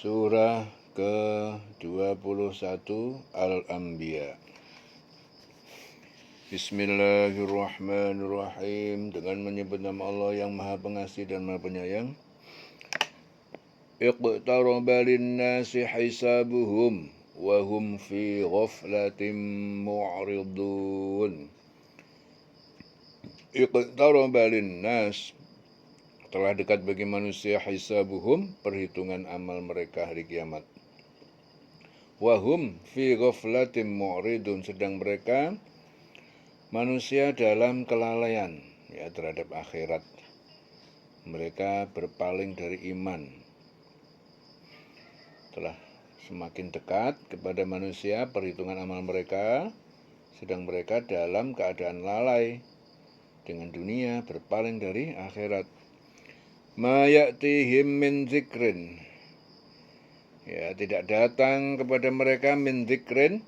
Surah ke-21 Al-Anbiya. Bismillahirrahmanirrahim. Dengan menyebut nama Allah yang Maha Pengasih dan Maha Penyayang. Iqtaraba linnasi hisabuhum wa hum fi ghaflatin mu'ridun. Iqtaraba linnas, telah dekat bagi manusia hisabuhum, perhitungan amal mereka hari kiamat. Wahum fi ghaflatin mu'ridun, sedang mereka manusia dalam kelalaian terhadap akhirat. Mereka berpaling dari iman. Telah semakin dekat kepada manusia perhitungan amal mereka, sedang mereka dalam keadaan lalai dengan dunia, berpaling dari akhirat. Ma ya'tihim min dzikrin, tidak datang kepada mereka min dzikrin,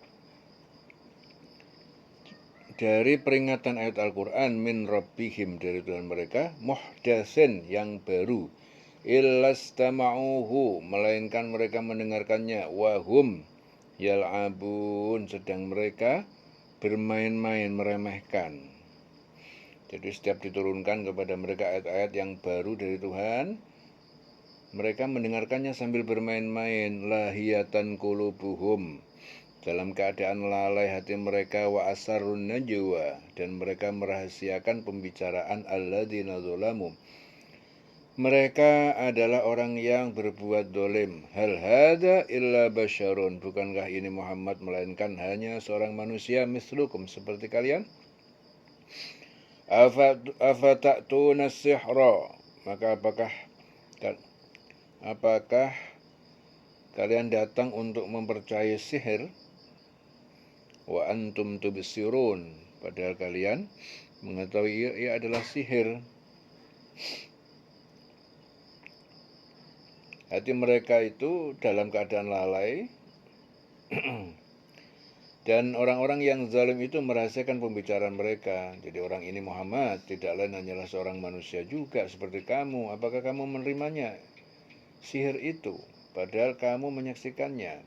dari peringatan ayat Al-Quran, min rabbihim, dari Tuhan mereka, muhdatsin, yang baru, illastama'uhu, melainkan mereka mendengarkannya, wahum yal'abun, sedang mereka bermain-main, meremehkan. Jadi setiap diturunkan kepada mereka ayat-ayat yang baru dari Tuhan, mereka mendengarkannya sambil bermain-main. Lahiyatan qulubuhum, dalam keadaan lalai hati mereka, wa asarrun najwa, dan mereka merahasiakan pembicaraan alladzina zalamu, mereka adalah orang yang berbuat dolim. Hal hadza illa basyarun, bukankah ini Muhammad melainkan hanya seorang manusia, mislukum, seperti kalian. Afata'tuna sihra, maka apakah kalian datang untuk mempercayai sihir? Wa antum tubsirun, padahal kalian mengetahui ia adalah sihir. Hati mereka itu dalam keadaan lalai. Dan orang-orang yang zalim itu merahasiakan pembicaraan mereka. Jadi orang ini Muhammad tidak lain hanyalah seorang manusia juga seperti kamu. Apakah kamu menerimanya, sihir itu, padahal kamu menyaksikannya?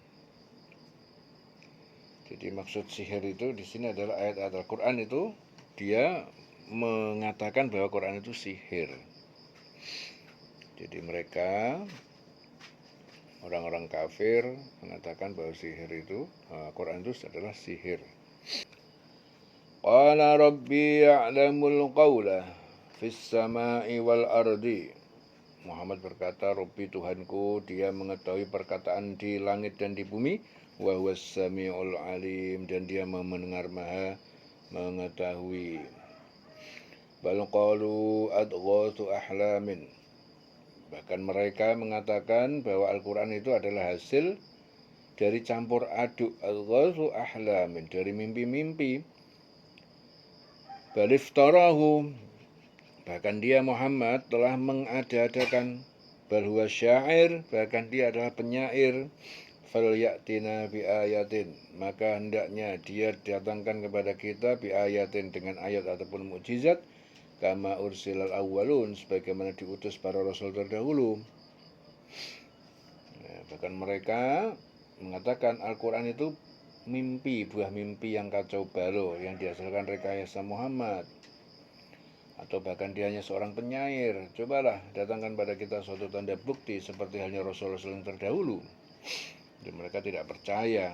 Jadi maksud sihir itu di sini adalah ayat-ayat Al-Quran itu, dia mengatakan bahwa Quran itu sihir. Jadi mereka, orang-orang kafir, mengatakan bahwa sihir itu, Quran itu adalah sihir. Qala rabbi ya'lamul qawla fis sama'i wal ardi. Muhammad berkata, Rabbi, Tuhanku, dia mengetahui perkataan di langit dan di bumi. Wa huwas sami'ul alim, dan dia mendengar, maha mengetahui. Bal qalu adghathu ahlamin, bahkan mereka mengatakan bahwa Al-Quran itu adalah hasil dari campur aduk, adghathu ahlamin, dari mimpi-mimpi. Bal iftarahu, bahkan dia Muhammad telah mengada-adakan. Bal huwa syair, bahkan dia adalah penyair. Falyatina bi ayatin, maka hendaknya dia datangkan kepada kita bi ayatin, dengan ayat ataupun mukjizat, kama ursilal awwalun, sebagaimana diutus para rasul terdahulu. Bahkan mereka mengatakan Al-Quran itu mimpi, buah mimpi yang kacau balau, yang dihasilkan rekayasa Muhammad, atau bahkan dia hanya seorang penyair. Cobalah datangkan pada kita suatu tanda bukti seperti halnya rasul-rasul yang terdahulu. Dan mereka tidak percaya.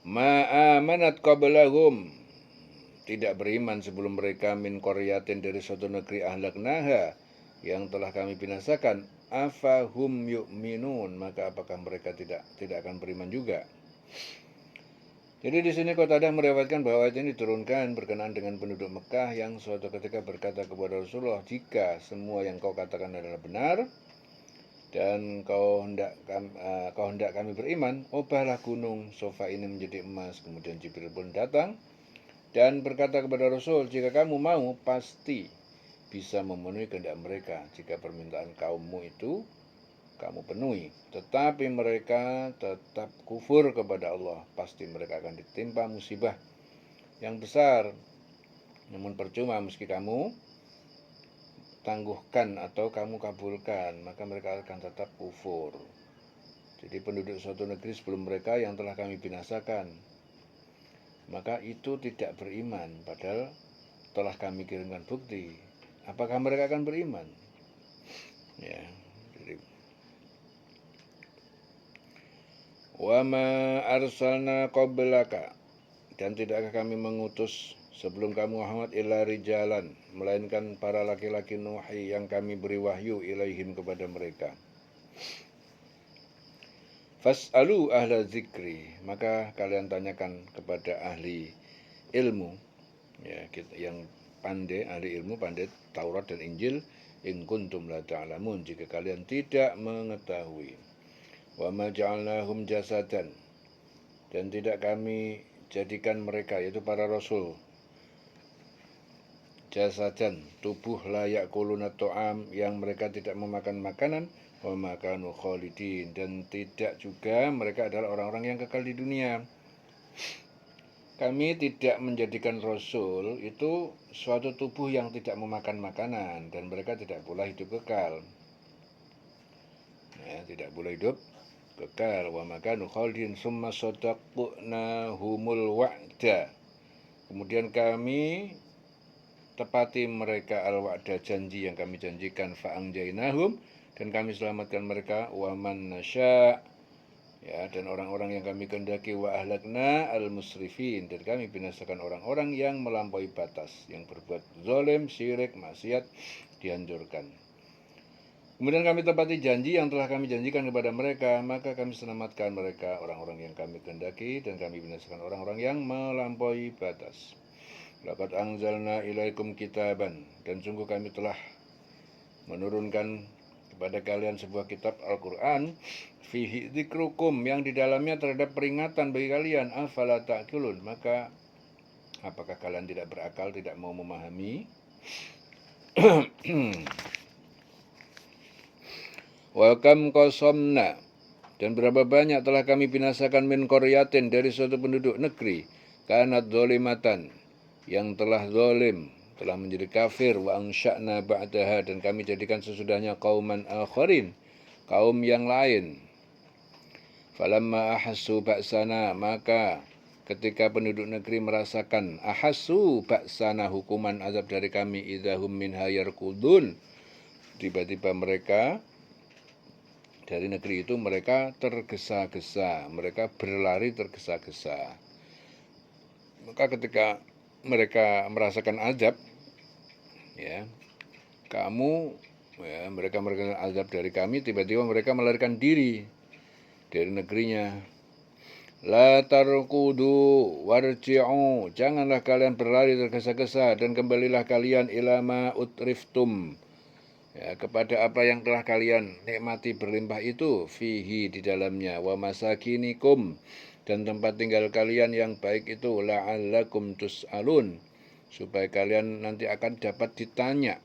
Ma'amanat qablahum, tidak beriman sebelum mereka, min qaryatin, dari suatu negeri, ahlaknaha, yang telah kami binasakan. Afahum yu'minun, maka apakah mereka tidak akan beriman juga? Jadi di sini Qatadah meriwayatkan bahwa ayat ini diturunkan berkenaan dengan penduduk Mekah yang suatu ketika berkata kepada Rasulullah, jika semua yang kau katakan adalah benar dan kau hendak kami beriman, ubahlah gunung Sofa ini menjadi emas. Kemudian Jibril pun datang dan berkata kepada Rasul, jika kamu mau, pasti bisa memenuhi kehendak mereka. Jika permintaan kaummu itu kamu penuhi. Tetapi mereka tetap kufur kepada Allah, pasti mereka akan ditimpa musibah yang besar. Namun percuma meski kamu tangguhkan atau kamu kabulkan, maka mereka akan tetap kufur. Jadi penduduk suatu negeri sebelum mereka yang telah kami binasakan, maka itu tidak beriman, padahal telah kami kirimkan bukti. Apakah mereka akan beriman? Ya, jadi wa ma arsalna qablaka, dan tidakkah kami mengutus sebelum kamu Muhammad illa rijalan, melainkan para laki-laki nuhi yang kami beri wahyu ilaihim kepada mereka. Fas'alu ahla zikri, maka kalian tanyakan kepada ahli ilmu, ya, yang pandai, ahli ilmu, pandai Taurat dan Injil, in kuntum la ta'lamun, jika kalian tidak mengetahui. Wa ma ja'alnahum jasadan, dan tidak kami jadikan mereka, yaitu para rasul, jasadan, tubuh layak kuluna to'am, yang mereka tidak memakan makanan, wa makanu khalidin, dan tidak juga mereka adalah orang-orang yang kekal di dunia. Kami tidak menjadikan rasul itu suatu tubuh yang tidak memakan makanan, dan mereka tidak pula hidup kekal. Ya, tidak pula hidup kekal. Wa makanu khalidin summa sadaqnahumul wa'da, kemudian kami tepati mereka al-wa'da, janji yang kami janjikan, fa'angjainahum, dan kami selamatkan mereka, wa man nasya', ya, dan orang-orang yang kami kehendaki, wa ahlakna al-musrifin, dan kami binasakan orang-orang yang melampaui batas, yang berbuat zalim, syirik, maksiat, dihancurkan. Kemudian kami tepati janji yang telah kami janjikan kepada mereka, maka kami selamatkan mereka, orang-orang yang kami kehendaki, dan kami binasakan orang-orang yang melampaui batas. Laqad anzalna ilaikum kitaban, dan sungguh kami telah menurunkan kepada kalian sebuah kitab Al-Quran, fihi dzikrukum, yang di dalamnya terhadap peringatan bagi kalian, afala ta'qilun, maka apakah kalian tidak berakal, tidak mau memahami? Wa kam qasamna, dan berapa banyak telah kami binasakan min qaryatin, dari suatu penduduk negeri, kanat zalimatan, yang telah zalim, telah menjadi kafir, wa ansya'na ba'daha, dan kami jadikan sesudahnya qauman akharin, kaum yang lain. Falamma ahassu ba'sana, maka ketika penduduk negeri merasakan ahassu ba'sana, hukuman azab dari kami, idahum minha yarkudun, tiba-tiba mereka dari negeri itu mereka tergesa-gesa, mereka berlari tergesa-gesa. Maka ketika mereka merasakan azab, ya, mereka merasakan azab dari kami, tiba-tiba mereka melarikan diri dari negerinya. La tarkudu warji'u, janganlah kalian berlari tergesa-gesa, dan kembalilah kalian ilama utriftum, ya, kepada apa yang telah kalian nikmati berlimpah itu, fihi, di dalamnya, wa masakinikum, dan tempat tinggal kalian yang baik itu, la'allakum tus'alun, supaya kalian nanti akan dapat ditanya.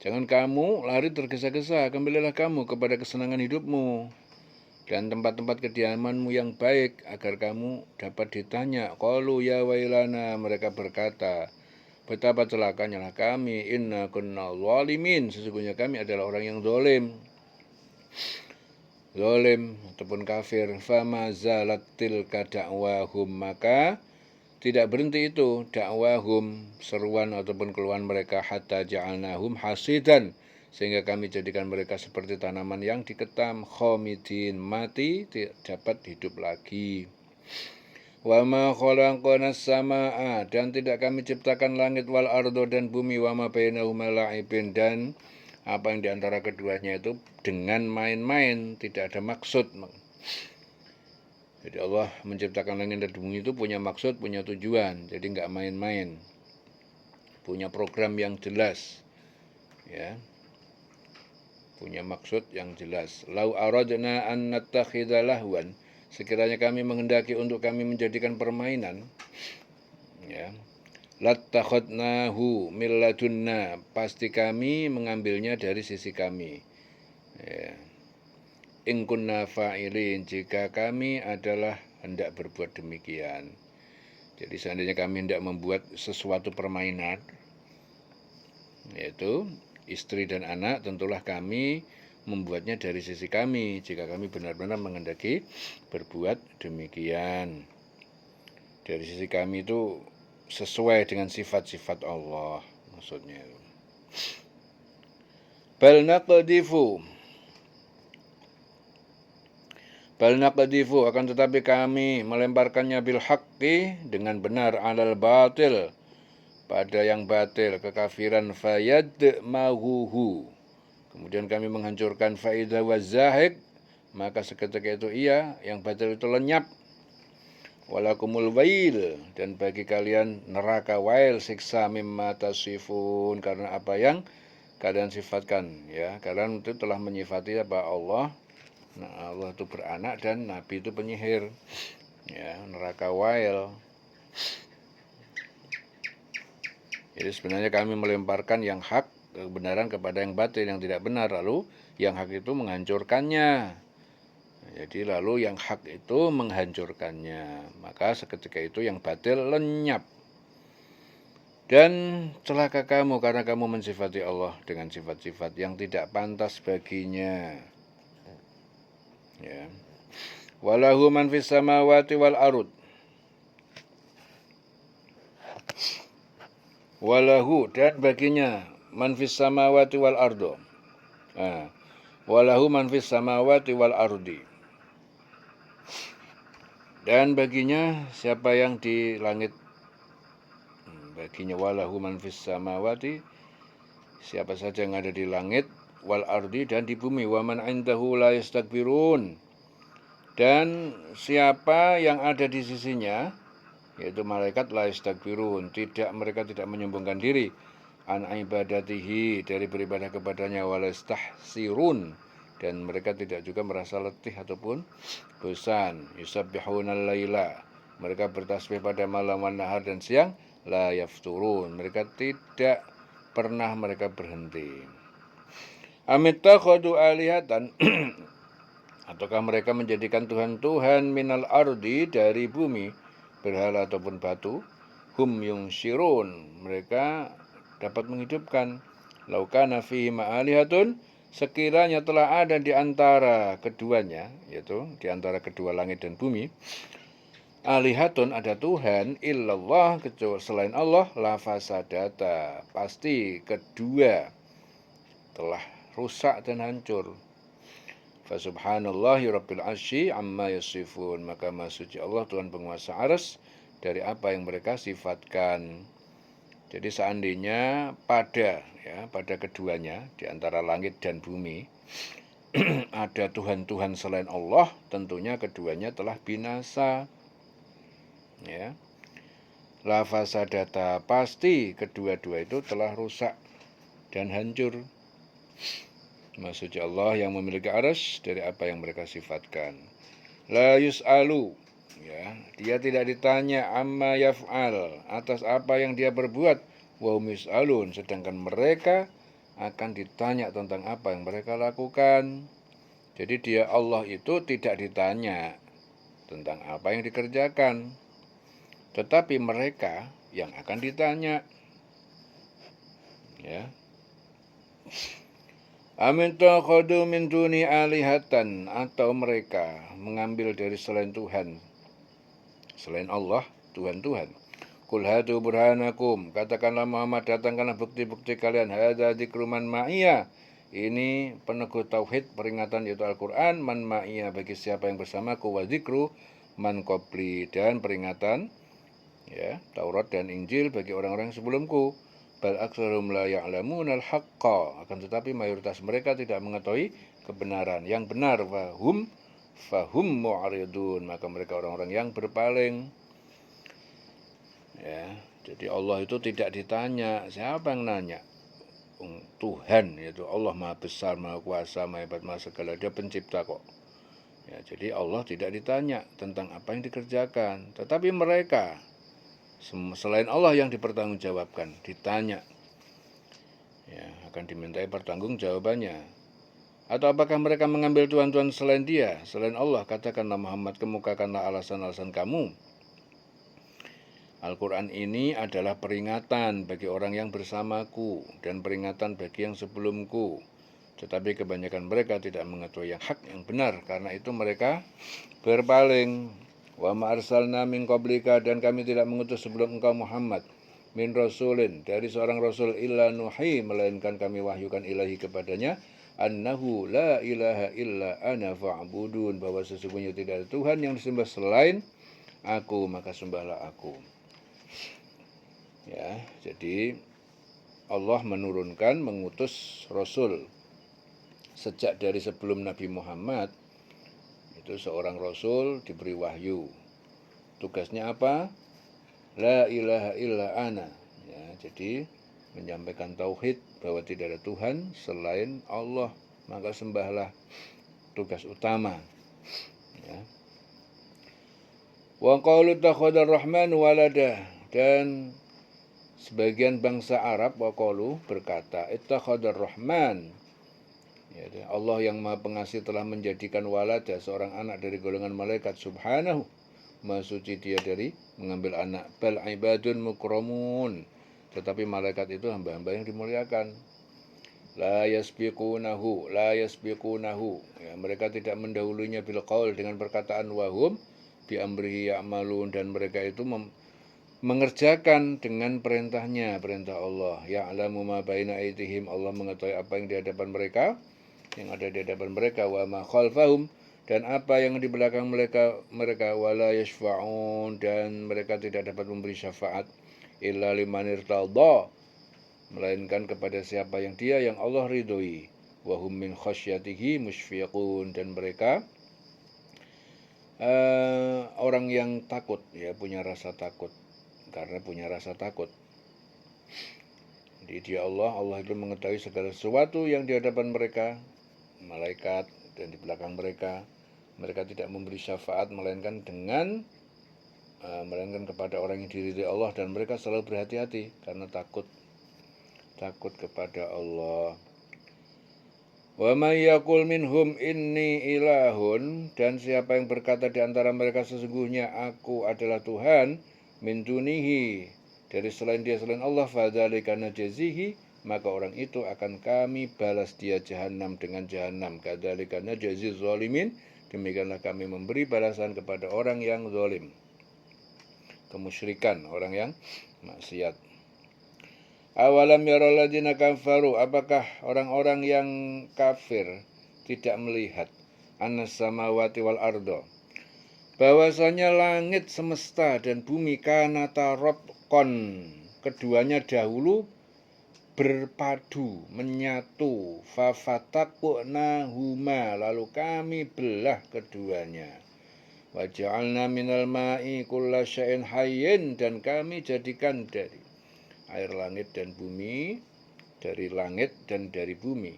Jangan kamu lari tergesa-gesa, kembalilah kamu kepada kesenangan hidupmu dan tempat-tempat kediamanmu yang baik, agar kamu dapat ditanya. Qalu ya wailana, mereka berkata, betapa celakanya lah kami, inna kunna zalimin, sesungguhnya kami adalah orang yang zalim ataupun kafir. Fama zalat tilka da'wahum, maka tidak berhenti itu dakwahum, seruan ataupun keluhan mereka, hatta ja'alnahum hasidan, sehingga kami jadikan mereka seperti tanaman yang diketam, khomidin, mati, tidak dapat hidup lagi. Wa ma khalaqnas samaa, dan tidak kami ciptakan langit, wal ardo, dan bumi, wa ma bainahuma la'ibin, dan apa yang diantara keduanya itu dengan main-main, tidak ada maksud. Jadi Allah menciptakan langit dan bumi itu punya maksud, punya tujuan, jadi nggak main-main, punya program yang jelas, ya, punya maksud yang jelas. Lau aradna an nattakhidha lahwan, sekiranya kami menghendaki untuk kami menjadikan permainan, ya, lattakhadnahu min ladunna, pasti kami mengambilnya dari sisi kami, ya. In kunna fa'ilin, jika kami adalah hendak berbuat demikian. Jadi seandainya kami hendak membuat sesuatu permainan, yaitu istri dan anak, tentulah kami membuatnya dari sisi kami, jika kami benar-benar menghendaki berbuat demikian. Dari sisi kami itu sesuai dengan sifat-sifat Allah, maksudnya. Bal naqdifu akan tetapi kami melemparkannya bil haqqi dengan benar alal batil pada yang batil, kekafiran, fayad mahuhu, kemudian kami menghancurkan faida wazahik, maka seketika itu ia yang batil itu lenyap. Walakumul wail, dan bagi kalian neraka wail, siksa mimma tasifun, karena apa yang kalian sifatkan, ya. Kalian itu telah menyifati apa Allah. Nah, Allah itu beranak dan Nabi itu penyihir, ya, neraka wail. Jadi sebenarnya kami melemparkan yang hak, kebenaran kepada yang batil, yang tidak benar, lalu yang hak itu menghancurkannya. Jadi lalu yang hak itu menghancurkannya, maka seketika itu yang batil lenyap. Dan celaka kamu karena kamu mensifati Allah dengan sifat-sifat yang tidak pantas baginya. Ya. Walahu man fis samawati wal ard. Walahu, dan baginya man fis samawati wal ardo. Nah, walahu man fis samawati wal ardi. Dan baginya siapa yang di langit, baginya walahu man fis samawati, siapa saja yang ada di langit, wal ardi, dan di bumi, wa man indahu la yastakbirun, dan siapa yang ada di sisinya, yaitu malaikat, la yastakbirun, mereka tidak menyombongkan diri, an ibadatihi, dari beribadah kepadanya, wa la yastahsirun, dan mereka tidak juga merasa letih ataupun bosan. Yusabbihunal laila, mereka bertasbih pada malam, wan nahar, dan siang, la yafturun, mereka tidak pernah mereka berhenti. Amittakhadu alihatan, ataukah mereka menjadikan tuhan-tuhan minal ardi, dari bumi, berhala ataupun batu, hum yungshirun, mereka dapat menghidupkan. Laukana fihi ma'alihatun, sekiranya telah ada di antara keduanya, yaitu di antara kedua langit dan bumi, alihatun, ada Tuhan, illallah, kecuali selain Allah, la fasadata, pasti kedua telah rusak dan hancur. Fasubhanallahi rabbil arsy amma yasifun, maka maha suci Allah Tuhan penguasa arsy dari apa yang mereka sifatkan. Jadi seandainya pada keduanya, di antara langit dan bumi, ada Tuhan-Tuhan selain Allah, tentunya keduanya telah binasa. Ya. La fasadata, pasti kedua-dua itu telah rusak dan hancur. Maksudnya Allah yang memiliki arsy dari apa yang mereka sifatkan. La yus'alu, ya, dia tidak ditanya amma yaf'al, atas apa yang dia berbuat, wa hum yus'alun, sedangkan mereka akan ditanya tentang apa yang mereka lakukan. Jadi dia, Allah itu tidak ditanya tentang apa yang dikerjakan, tetapi mereka yang akan ditanya. Ya. Amin takhadu min duni alihatan, atau mereka mengambil dari selain Tuhan, selain Allah, Tuhan-Tuhan. Qul hatu burhanakum, katakanlah Muhammad, datangkanlah bukti-bukti kalian, hadza dzikru man ma'iyya, ini peneguh tauhid, peringatan yaitu Al-Qur'an, man ma'iyya, bagi siapa yang bersamaku, wa dzikru man qabli, dan peringatan, ya, Taurat dan Injil bagi orang-orang sebelumku. Bal aktsaruhum la ya'lamunal haqqa, akan tetapi mayoritas mereka tidak mengetahui kebenaran, yang benar, fahum mu'ridun, maka mereka orang-orang yang berpaling. Ya, jadi Allah itu tidak ditanya. Siapa yang nanya? Tuhan, yaitu Allah Maha Besar, Maha Kuasa, Maha Hebat, Maha Segala, dia pencipta kok. Ya, jadi Allah tidak ditanya tentang apa yang dikerjakan, tetapi mereka selain Allah yang dipertanggungjawabkan, ditanya, ya, akan dimintai pertanggungjawabannya. Atau apakah mereka mengambil tuhan-tuhan selain dia, selain Allah? Katakanlah Muhammad, kemukakanlah alasan-alasan kamu. Al-Quran ini adalah peringatan bagi orang yang bersamaku dan peringatan bagi yang sebelumku. Tetapi kebanyakan mereka tidak mengetahui yang hak, yang benar. Karena itu mereka berpaling. Wa ma arsalna min qablika, dan kami tidak mengutus sebelum engkau Muhammad, min rasulin, dari seorang rasul, illa nuhi, melainkan kami wahyukan ilahi kepadanya, annahu la ilaha illa ana fa'budun, bahwa sesungguhnya tidak ada Tuhan yang disembah selain aku, maka sembahlah aku. Ya, jadi Allah menurunkan, mengutus Rasul sejak dari sebelum Nabi Muhammad. Itu seorang Rasul diberi wahyu. Tugasnya apa? La ilaha illa ana. Ya, jadi menyampaikan tauhid bahwa tidak ada Tuhan selain Allah, maka sembahlah, tugas utama. Ya. Wa qalu takhadar rahman walada, dan sebagian bangsa Arab waqalu berkata, ittakhadar rahman, ya, Allah yang Maha Pengasih telah menjadikan walada, seorang anak dari golongan malaikat, subhanahu, Maha suci dia dari mengambil anak. Bal ibadun mukramun, tetapi malaikat itu hamba-hamba yang dimuliakan. La yasbiqunahu, ya, mereka tidak mendahulunya bil qaul, dengan perkataan, wahum bi amrihi ya'malun, dan mereka itu mengerjakan dengan perintahnya, perintah Allah. Ya'lamu ma baina aydihim, Allah mengetahui apa yang di hadapan mereka, yang ada di hadapan mereka, wa ma khalfahum, dan apa yang di belakang mereka, wala yashfa'un, dan mereka tidak dapat memberi syafaat, illa liman irtadha, melainkan kepada siapa yang Allah ridhoi, wa hum min khasyatihi musyfiqun, dan mereka orang yang takut, ya, punya rasa takut, karena punya rasa takut. Jadi dia Allah itu mengetahui segala sesuatu yang di hadapan mereka, malaikat, dan di belakang mereka. Mereka tidak memberi syafaat melainkan kepada orang yang diridhai Allah, dan mereka selalu berhati-hati karena takut kepada Allah. Wa may yaqul minhum inni ilahun, dan siapa yang berkata di antara mereka sesungguhnya aku adalah Tuhan, min dunihi, dari selain Allah, fadzalika najzihi, maka orang itu akan kami balas dia jahanam dengan jahanam. Kadzalika najzi zalimin, demikianlah kami memberi balasan kepada orang yang zalim, kemusyrikan, orang yang maksiat. Awalam yaral ladzina kafaru, apakah orang-orang yang kafir tidak melihat, annas samawati wal ardo, bahwasanya langit semesta dan bumi, kanata ratqan, keduanya dahulu berpadu, menyatu, fafataqnahuma, lalu kami belah keduanya. Wa ja'alna minal ma'i kulla syai'in hayyin, dan kami jadikan dari air langit dan bumi, dari langit dan dari bumi,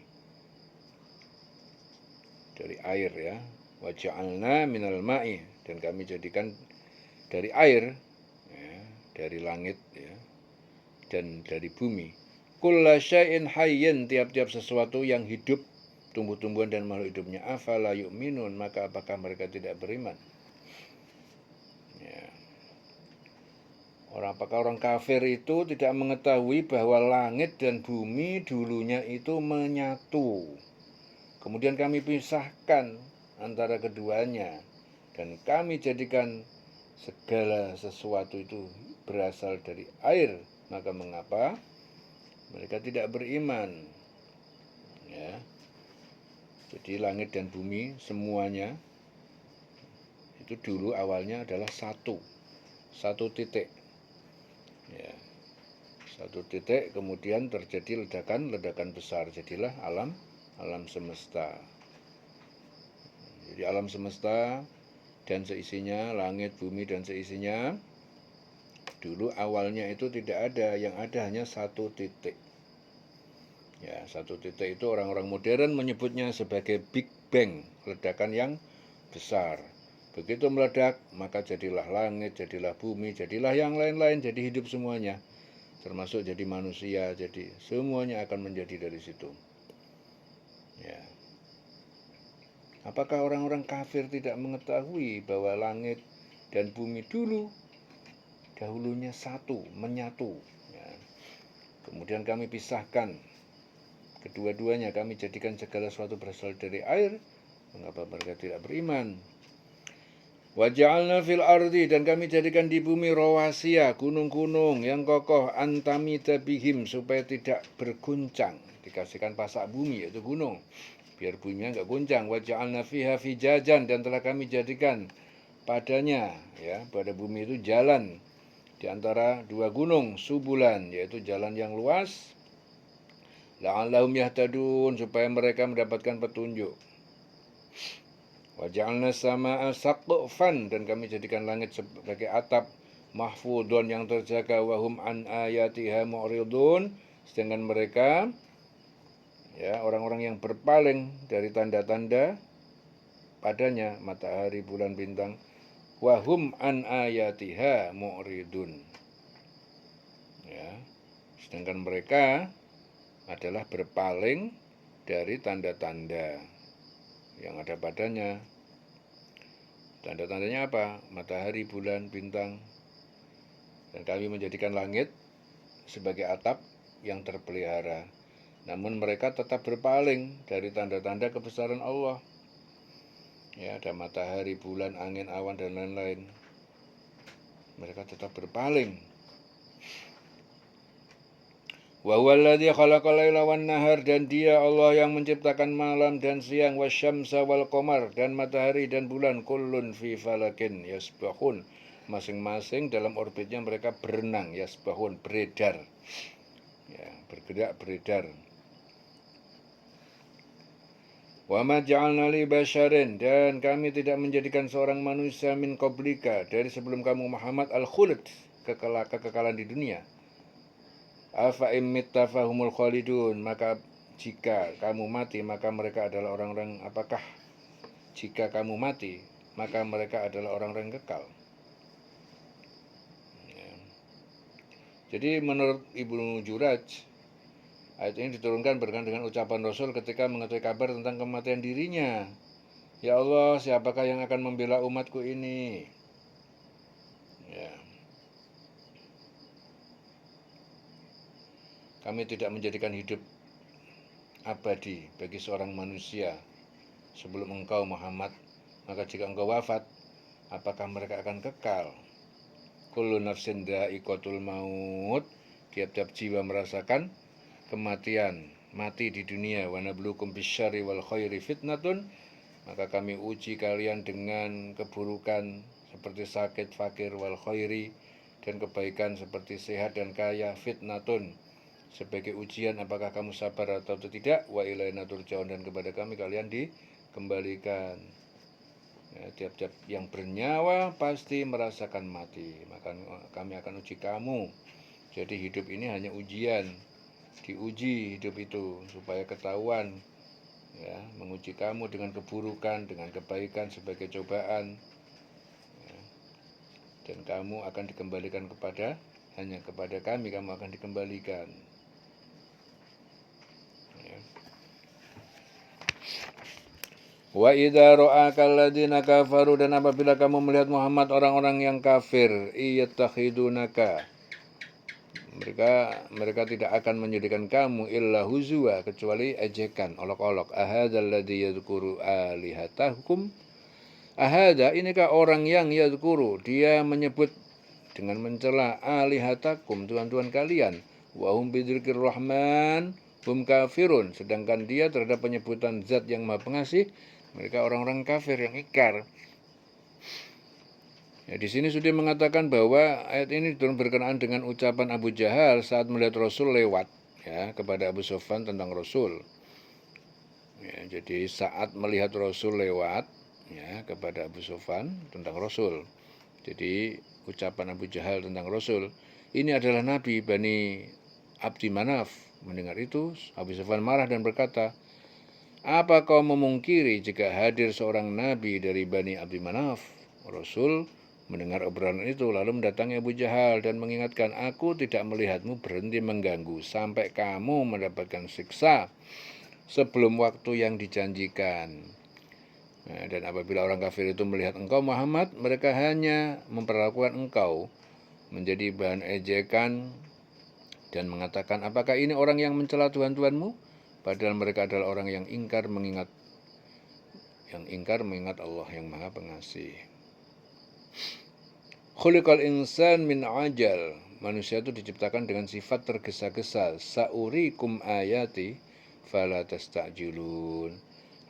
dari air, ya. Wa ja'alna minal ma'i, dan kami jadikan dari air, ya, dari langit, ya, dan dari bumi, kulla syai'in hayyin, tiap-tiap sesuatu yang hidup, tumbuh-tumbuhan dan makhluk hidupnya. Afala yu'minun, maka apakah mereka tidak beriman? Ya. Apakah orang kafir itu tidak mengetahui bahwa langit dan bumi dulunya itu menyatu, kemudian kami pisahkan antara keduanya, dan kami jadikan segala sesuatu itu berasal dari air, maka mengapa mereka tidak beriman? Ya. Jadi langit dan bumi semuanya itu dulu awalnya adalah satu titik, ya, satu titik, kemudian terjadi ledakan besar, jadilah alam semesta. Jadi alam semesta dan seisinya, langit, bumi dan seisinya, dulu awalnya itu tidak ada, yang ada hanya satu titik. Ya, satu titik itu orang-orang modern menyebutnya sebagai Big Bang, ledakan yang besar. Begitu meledak, maka jadilah langit, jadilah bumi, jadilah yang lain-lain, jadi hidup semuanya, termasuk jadi manusia, jadi semuanya akan menjadi dari situ. Ya. Apakah orang-orang kafir tidak mengetahui bahwa langit dan bumi dulu dahulunya satu, menyatu. Ya. Kemudian kami pisahkan kedua-duanya, kami jadikan segala sesuatu berasal dari air. Mengapa mereka tidak beriman? Wa ja'alna fil ardi, dan kami jadikan di bumi rawasiya, gunung-gunung yang kokoh, antamida bihim, supaya tidak berguncang. Dikasihkan pasak bumi, yaitu gunung, biar buminya enggak goncang. Wa ja'alna fiha fijajan, dan telah kami jadikan padanya, ya, pada bumi itu jalan di antara dua gunung, subulan, yaitu jalan yang luas, la'allahum yahtadun, supaya mereka mendapatkan petunjuk. Wa ja'alna samaa'a saqfan, dan kami jadikan langit sebagai atap, mahfudun, yang terjaga, wahum an ayatiha mu'ridun, sedangkan mereka, ya, orang-orang yang berpaling dari tanda-tanda padanya, matahari, bulan, bintang, wahum an ayatiha mu'ridun, ya, sedangkan mereka adalah berpaling dari tanda-tanda yang ada padanya. Tanda-tandanya apa? Matahari, bulan, bintang. Dan kami menjadikan langit sebagai atap yang terpelihara. Namun mereka tetap berpaling dari tanda-tanda kebesaran Allah. Ya, ada matahari, bulan, angin, awan, dan lain-lain. Mereka tetap berpaling. Wa huwallazi khalaqal laila wan nahar, dan Dia Allah yang menciptakan malam dan siang, wasyamsa wal qamar, dan matahari dan bulan, kullun fi falakin yasbahun, masing-masing dalam orbitnya mereka berenang, yasbahun, beredar. Ya, bergerak, beredar. Wa ma ja'alna li basyarin, dan kami tidak menjadikan seorang manusia min qablika, dari sebelum kamu Muhammad, al-khuld, kekekalan di dunia. Afa imitta fahumul khalidun, maka jika kamu mati, maka mereka adalah orang-orang, apakah jika kamu mati, maka mereka adalah orang-orang kekal. Ya. Jadi menurut Ibnu Juraj, ayat ini diturunkan berkenaan dengan ucapan Rasul ketika mengetahui kabar tentang kematian dirinya. Ya Allah, siapakah yang akan membela umatku ini? Ya. Kami tidak menjadikan hidup abadi bagi seorang manusia sebelum engkau Muhammad, maka jika engkau wafat, apakah mereka akan kekal? Kullu nafsin dha'iqatul maut, tiap-tiap jiwa merasakan kematian, mati di dunia. Wa nabluukum bisyarri wal khairi fitnatun, maka kami uji kalian dengan keburukan seperti sakit, fakir, wal khairi, dan kebaikan seperti sehat dan kaya, fitnatun, sebagai ujian apakah kamu sabar atau tidak. Wa ilaina turja'un, dan kepada kami kalian dikembalikan. Ya, tiap-tiap yang bernyawa pasti merasakan mati, maka kami akan uji kamu. Jadi hidup ini hanya ujian, diuji hidup itu supaya ketahuan, ya, menguji kamu dengan keburukan, dengan kebaikan sebagai cobaan, ya, dan kamu akan dikembalikan hanya kepada kami kamu akan dikembalikan. Wa idza ra'aka alladziina kafaru, dan apabila kamu melihat Muhammad orang-orang yang kafir, iyattakhidunaka, mereka tidak akan menjadikan kamu illa huzwa, kecuali ejekan, olok-olok. Ahadzal ladzi yadhkuru alihatakum, ahadza, inikah orang yang yadhkuru, dia menyebut dengan mencela alihatakum, tuhan-tuhan kalian, wa hum bidzikrir rahman hum kafirun, sedangkan dia terhadap penyebutan zat yang maha pengasih, mereka orang-orang kafir yang ingkar. Ya, di sini sudah mengatakan bahwa ayat ini berkenaan dengan ucapan Abu Jahal saat melihat Rasul lewat, ya, kepada Abu Sufyan tentang Rasul. Ya, jadi saat melihat Rasul lewat, ya, kepada Abu Sufyan tentang Rasul. Jadi ucapan Abu Jahal tentang Rasul, ini adalah Nabi Bani Abdi Manaf. Mendengar itu, Abu Sufyan marah dan berkata, apa kau memungkiri jika hadir seorang Nabi dari Bani Abdi Manaf? Rasul mendengar obrolan itu lalu mendatangi Abu Jahal dan mengingatkan, aku tidak melihatmu berhenti mengganggu sampai kamu mendapatkan siksa sebelum waktu yang dijanjikan. Nah, dan apabila orang kafir itu melihat engkau Muhammad, mereka hanya memperlakukan engkau menjadi bahan ejekan dan mengatakan, apakah ini orang yang mencela Tuhan-Tuhanmu? Padahal mereka adalah orang yang ingkar mengingat Allah yang Maha Pengasih. Khuliqal insan min ajal. Manusia itu diciptakan dengan sifat tergesa-gesa. Sa'urikum ayati fala tastajilun.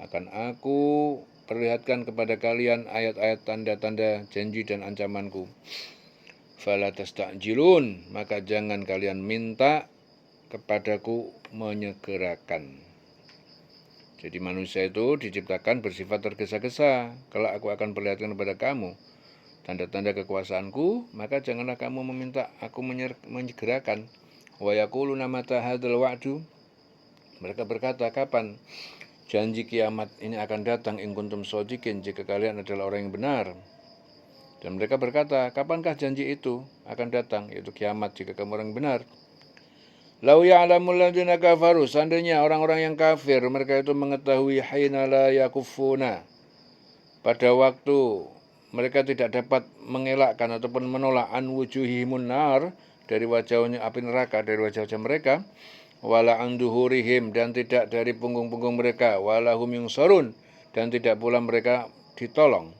Akan aku perlihatkan kepada kalian ayat-ayat tanda-tanda janji dan ancamanku. Fala tastajilun, maka jangan kalian minta kepadaku menyegerakan. Jadi manusia itu diciptakan bersifat tergesa-gesa. Kalau aku akan perlihatkan kepada kamu tanda-tanda kekuasaanku, maka janganlah kamu meminta aku menyegerakan. Wa yaquluna mata hadzal wa'du. Mereka berkata, kapan janji kiamat ini akan datang in kuntum shodiqin, jika kalian adalah orang yang benar. Dan mereka berkata, kapankah janji itu akan datang, yaitu kiamat, jika kamu orang yang benar. Lau ya'lamul ladzina kafaru, seandainya orang-orang yang kafir mereka itu mengetahui hina la yakufuna, pada waktu mereka tidak dapat mengelakkan ataupun menolak an wujuhimun nar, dari wajahnya api neraka, dari wajah-wajah mereka, wala an duhurihim, dan tidak dari punggung-punggung mereka, wala hum yungsarun, dan tidak pula mereka ditolong.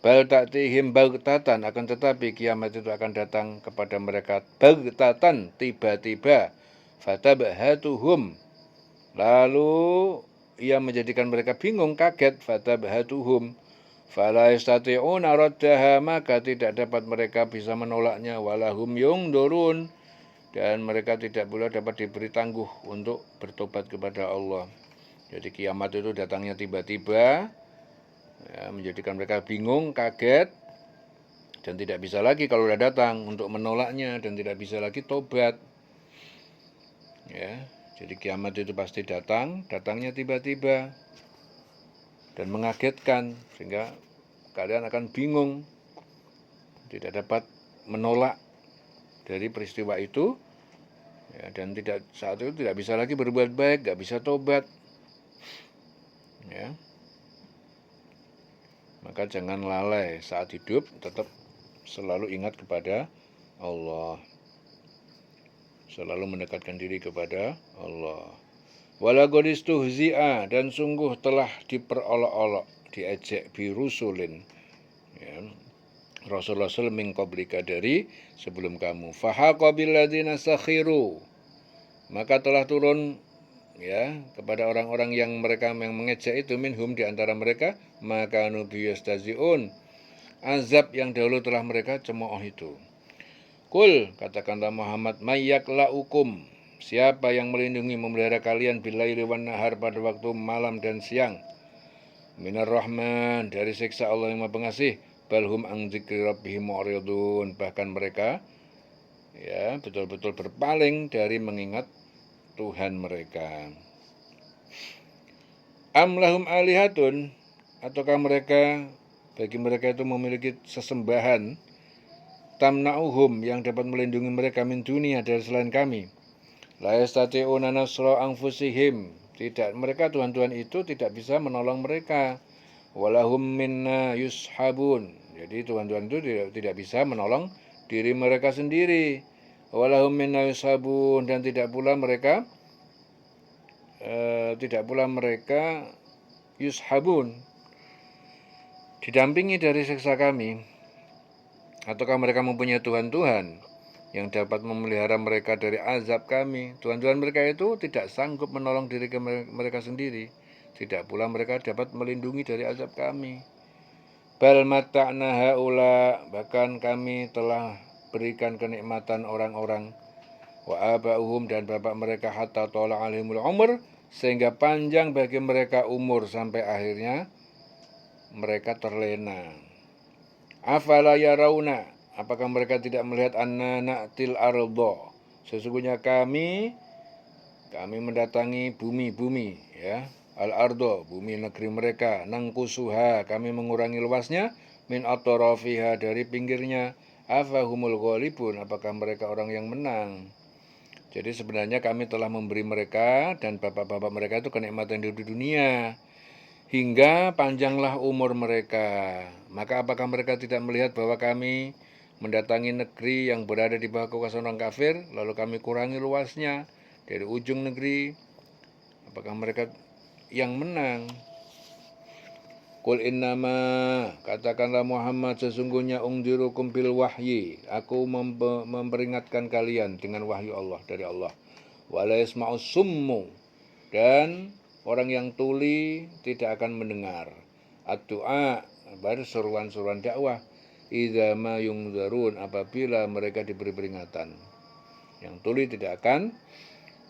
Bal ta'tihim baghtatan, akan tetapi kiamat itu akan datang kepada mereka baghtatan, tiba-tiba. Fatabhatuhum, lalu ia menjadikan mereka bingung, kaget. Fatabhatuhum fala yastati'una raddaha, maka tidak dapat mereka bisa menolaknya. Walahum yungdurun, dan mereka tidak pula dapat diberi tangguh untuk bertobat kepada Allah. Jadi kiamat itu datangnya tiba-tiba, ya, menjadikan mereka bingung, kaget, dan tidak bisa lagi kalau sudah datang untuk menolaknya, dan tidak bisa lagi tobat. Ya, jadi kiamat itu pasti datangnya tiba-tiba dan mengagetkan, sehingga kalian akan bingung, tidak dapat menolak dari peristiwa itu, ya, dan saat itu tidak bisa lagi berbuat baik, tidak bisa tobat. Ya. Maka jangan lalai saat hidup, tetap selalu ingat kepada Allah. Selalu mendekatkan diri kepada Allah. Wala qadistuhzi'a, dan sungguh telah diperolok-olok, diejek birusulin, ya, rasul-rasul min qablika, dari sebelum kamu. Fahaqa bil ladzina sakhiru, maka telah turun, ya, kepada orang-orang yang mereka yang mengejek itu, minhum, di antara mereka, maka nubiyastaziun, azab yang dahulu telah mereka cemooh itu. Kul, katakanlah Muhammad, mayyaklaukum, siapa yang melindungi memelihara kalian bilaili wan nahar, pada waktu malam dan siang, minar rahman, dari siksa Allah yang Maha Pengasih, balhum an dzikri rabbihim mu'ridun, bahkan mereka, ya, betul-betul berpaling dari mengingat Tuhan mereka. Am lahum alihatun, ataukah bagi mereka itu memiliki sesembahan, tamna'uhum, yang dapat melindungi mereka min dunia, dari selain kami. La yastati'una nasra anfusihim, tidak, mereka Tuhan-Tuhan itu tidak bisa menolong mereka. Walahum minna yushabun, jadi Tuhan-Tuhan itu tidak bisa menolong diri mereka sendiri. Walahum minna yushabun, dan tidak pula mereka yushabun, didampingi dari siksa kami. Ataukah mereka mempunyai Tuhan-Tuhan yang dapat memelihara mereka dari azab kami? Tuhan-Tuhan mereka itu tidak sanggup menolong diri mereka sendiri, tidak pula mereka dapat melindungi dari azab kami. Bal mata'na haula, bahkan kami telah berikan kenikmatan orang-orang, wa aba'uhum, dan bapak mereka, hatta tola alimul umur, sehingga panjang bagi mereka umur, sampai akhirnya mereka terlena. Afala yarauna, apakah mereka tidak melihat anna na'til ardo, sesungguhnya kami mendatangi bumi, ya, al-ardo, bumi negeri mereka, nangkusuha, kami mengurangi luasnya, min atrafiha, dari pinggirnya. Afahumul ghalibun, apakah mereka orang yang menang? Jadi sebenarnya kami telah memberi mereka dan bapak-bapak mereka itu kenikmatan di dunia, hingga panjanglah umur mereka. Maka apakah mereka tidak melihat bahwa kami mendatangi negeri yang berada di bawah kekuasaan orang kafir, lalu kami kurangi luasnya dari ujung negeri. Apakah mereka yang menang? Qul innama, katakanlah Muhammad, sesungguhnya ungdirukum bil wahyi, aku memperingatkan kalian dengan wahyu Allah, dari Allah. Wala yasma'us summu, dan orang yang tuli tidak akan mendengar. Ad-du'a, baru seruan-seruan dakwah. Idza ma yungzarun, apabila mereka diberi peringatan. Yang tuli tidak akan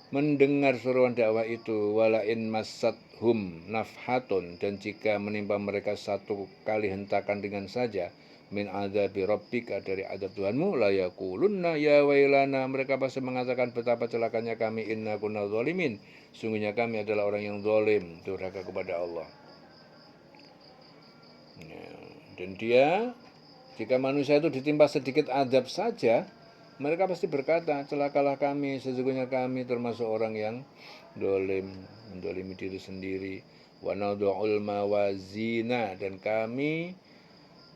mendengar seruan dakwah itu. Wala in massathum nafhatun, dan jika menimpa mereka satu kali hentakan dengan saja, min adzabi rabbika, dari azab Tuhanmu, la yaqulunna ya wailana, mereka pasti mengatakan betapa celakanya kami, inna kunna zalimin, sungguhnya kami adalah orang yang zalim, durhaka kepada Allah. Dan jika manusia itu ditimpa sedikit azab saja, mereka pasti berkata, celakalah kami, sesungguhnya kami termasuk orang yang zalim, menzalimi diri sendiri. Wa nad'ul mawazina, dan kami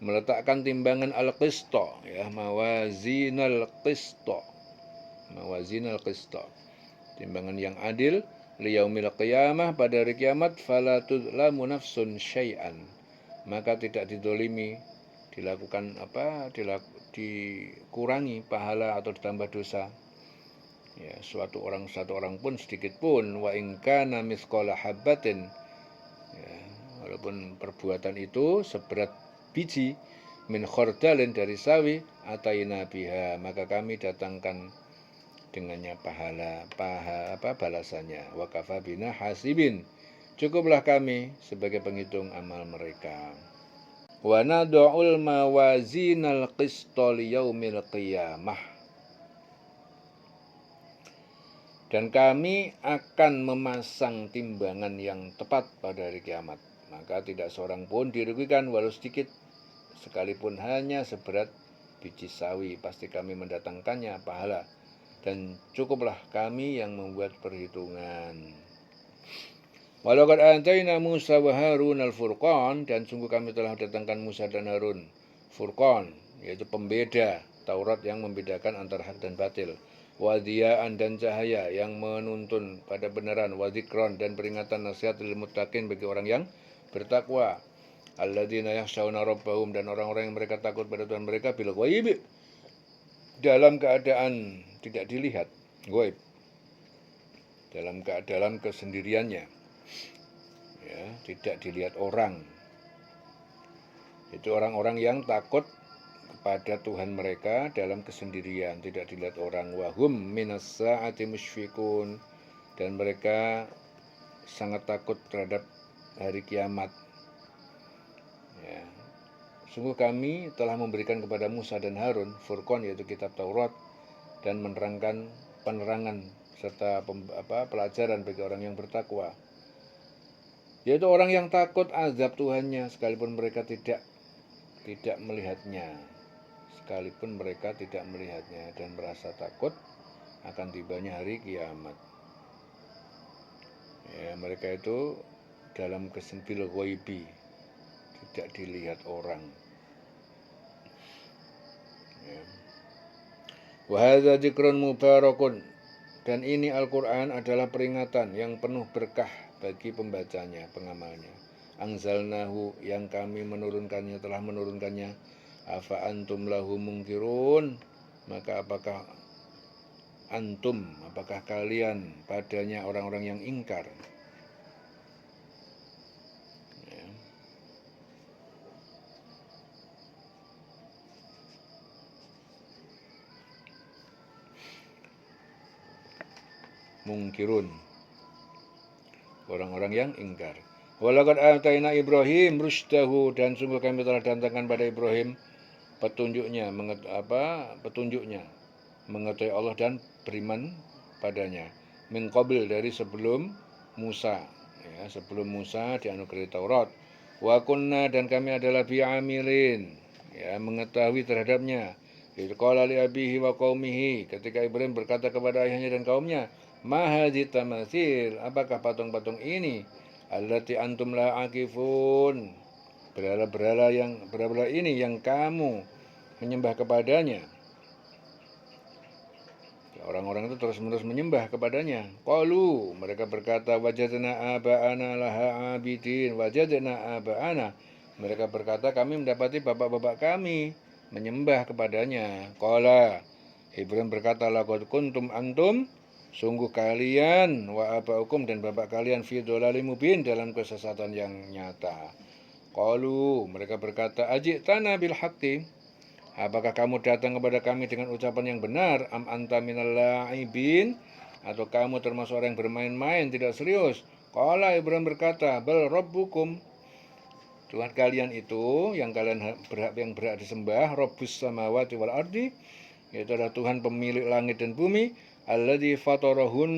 meletakkan timbangan al-qista, ya, mawazinal qista, timbangan yang adil, liyaumil qiyamah, pada hari kiamat, fala tudlamu nafsun syai'an, maka tidak didolimi, dikurangi pahala atau ditambah dosa, ya, satu orang pun sedikit pun. Wa in kana mithqala habatin, ya, walaupun perbuatan itu seberat biji, min khordalin, dari sawi, ataina biha, maka kami datangkan dengannya balasannya. Wa kafa bina hasibin, cukuplah kami sebagai penghitung amal mereka. Wa nad'ul mawazinal qista liyaumil qiyamah, dan kami akan memasang timbangan yang tepat pada hari kiamat, maka tidak seorang pun dirugikan walau sedikit, sekalipun hanya seberat biji sawi, pasti kami mendatangkannya pahala, dan cukuplah kami yang membuat perhitungan. Walaqad ataina Musa wa Harun al-Furqan, dan sungguh kami telah datangkan Musa dan Harun Furqan, yaitu pembeda Taurat yang membedakan antara hak dan batil. Wa diya'an, dan cahaya yang menuntun pada benaran. Wa dzikron, dan peringatan nasihat lil muttaqin, bagi orang yang bertakwa. Alladzina yakhshawna rabbahum, dan orang-orang yang mereka takut pada Tuhan mereka, bil ghaib, dalam keadaan tidak dilihat, ghaib, dalam kesendiriannya, ya, tidak dilihat orang. Itu orang-orang yang takut kepada Tuhan mereka dalam kesendirian, tidak dilihat orang. Wahum minas sa'ati musyfikun, dan mereka sangat takut terhadap hari kiamat, ya. Sungguh kami telah memberikan kepada Musa dan Harun Furqan, yaitu kitab Taurat, dan penerangan serta pelajaran bagi orang yang bertakwa, yaitu orang yang takut azab Tuhannya, sekalipun mereka tidak melihatnya, dan merasa takut akan tibanya hari kiamat. Ya, mereka itu dalam kesentil ghaibi, tidak dilihat orang. Ya. Wa hadza dzikrun mubarakun, dan ini Al-Quran adalah peringatan yang penuh berkah bagi pembacanya, pengamalnya. Anzalnahu, yang kami telah menurunkannya. Afa antum lahu mungkirun, maka apakah kalian padanya orang-orang yang ingkar. Ya. Mungkirun, orang-orang yang ingkar. Walaqad ataina Ibrahim rusydahu, dan sungguh kami telah datangkan pada Ibrahim petunjuknya, mengetahui Allah dan beriman padanya. Min qabl, dari sebelum Musa, ya, sebelum Musa dianugerahi Taurat. Wa kunna, dan kami adalah bi'amilin, ya, mengetahui terhadapnya. Idh qala li abihi wa qaumihi, ketika Ibrahim berkata kepada ayahnya dan kaumnya, ma hadhi tamathil, apakah patung-patung ini, allati antum la akifun, berhala-berhala ini yang kamu menyembah kepadanya. Orang-orang itu terus-menerus menyembah kepadanya. Qalu, mereka berkata, wajadna aba'ana laha abidin. Wajadna aba'ana. Mereka berkata, kami mendapati bapak-bapak kami menyembah kepadanya. Qala, Ibrahim berkata, laqad kuntum antum, sungguh kalian wa aba'ukum dan bapak kalian fi dhalalim mubin, dalam kesesatan yang nyata. Qalu, mereka berkata, ajitana bil haqqi. Apakah kamu datang kepada kami dengan ucapan yang benar? Am anta minal la'ibin? Atau kamu termasuk orang yang bermain-main, tidak serius? Qala, Ibrahim berkata, bal rabbukum, Tuhan kalian itu yang berhak disembah, Rabbus samawati wal ardi, yaitu adalah Tuhan pemilik langit dan bumi, alladzi fatarahun,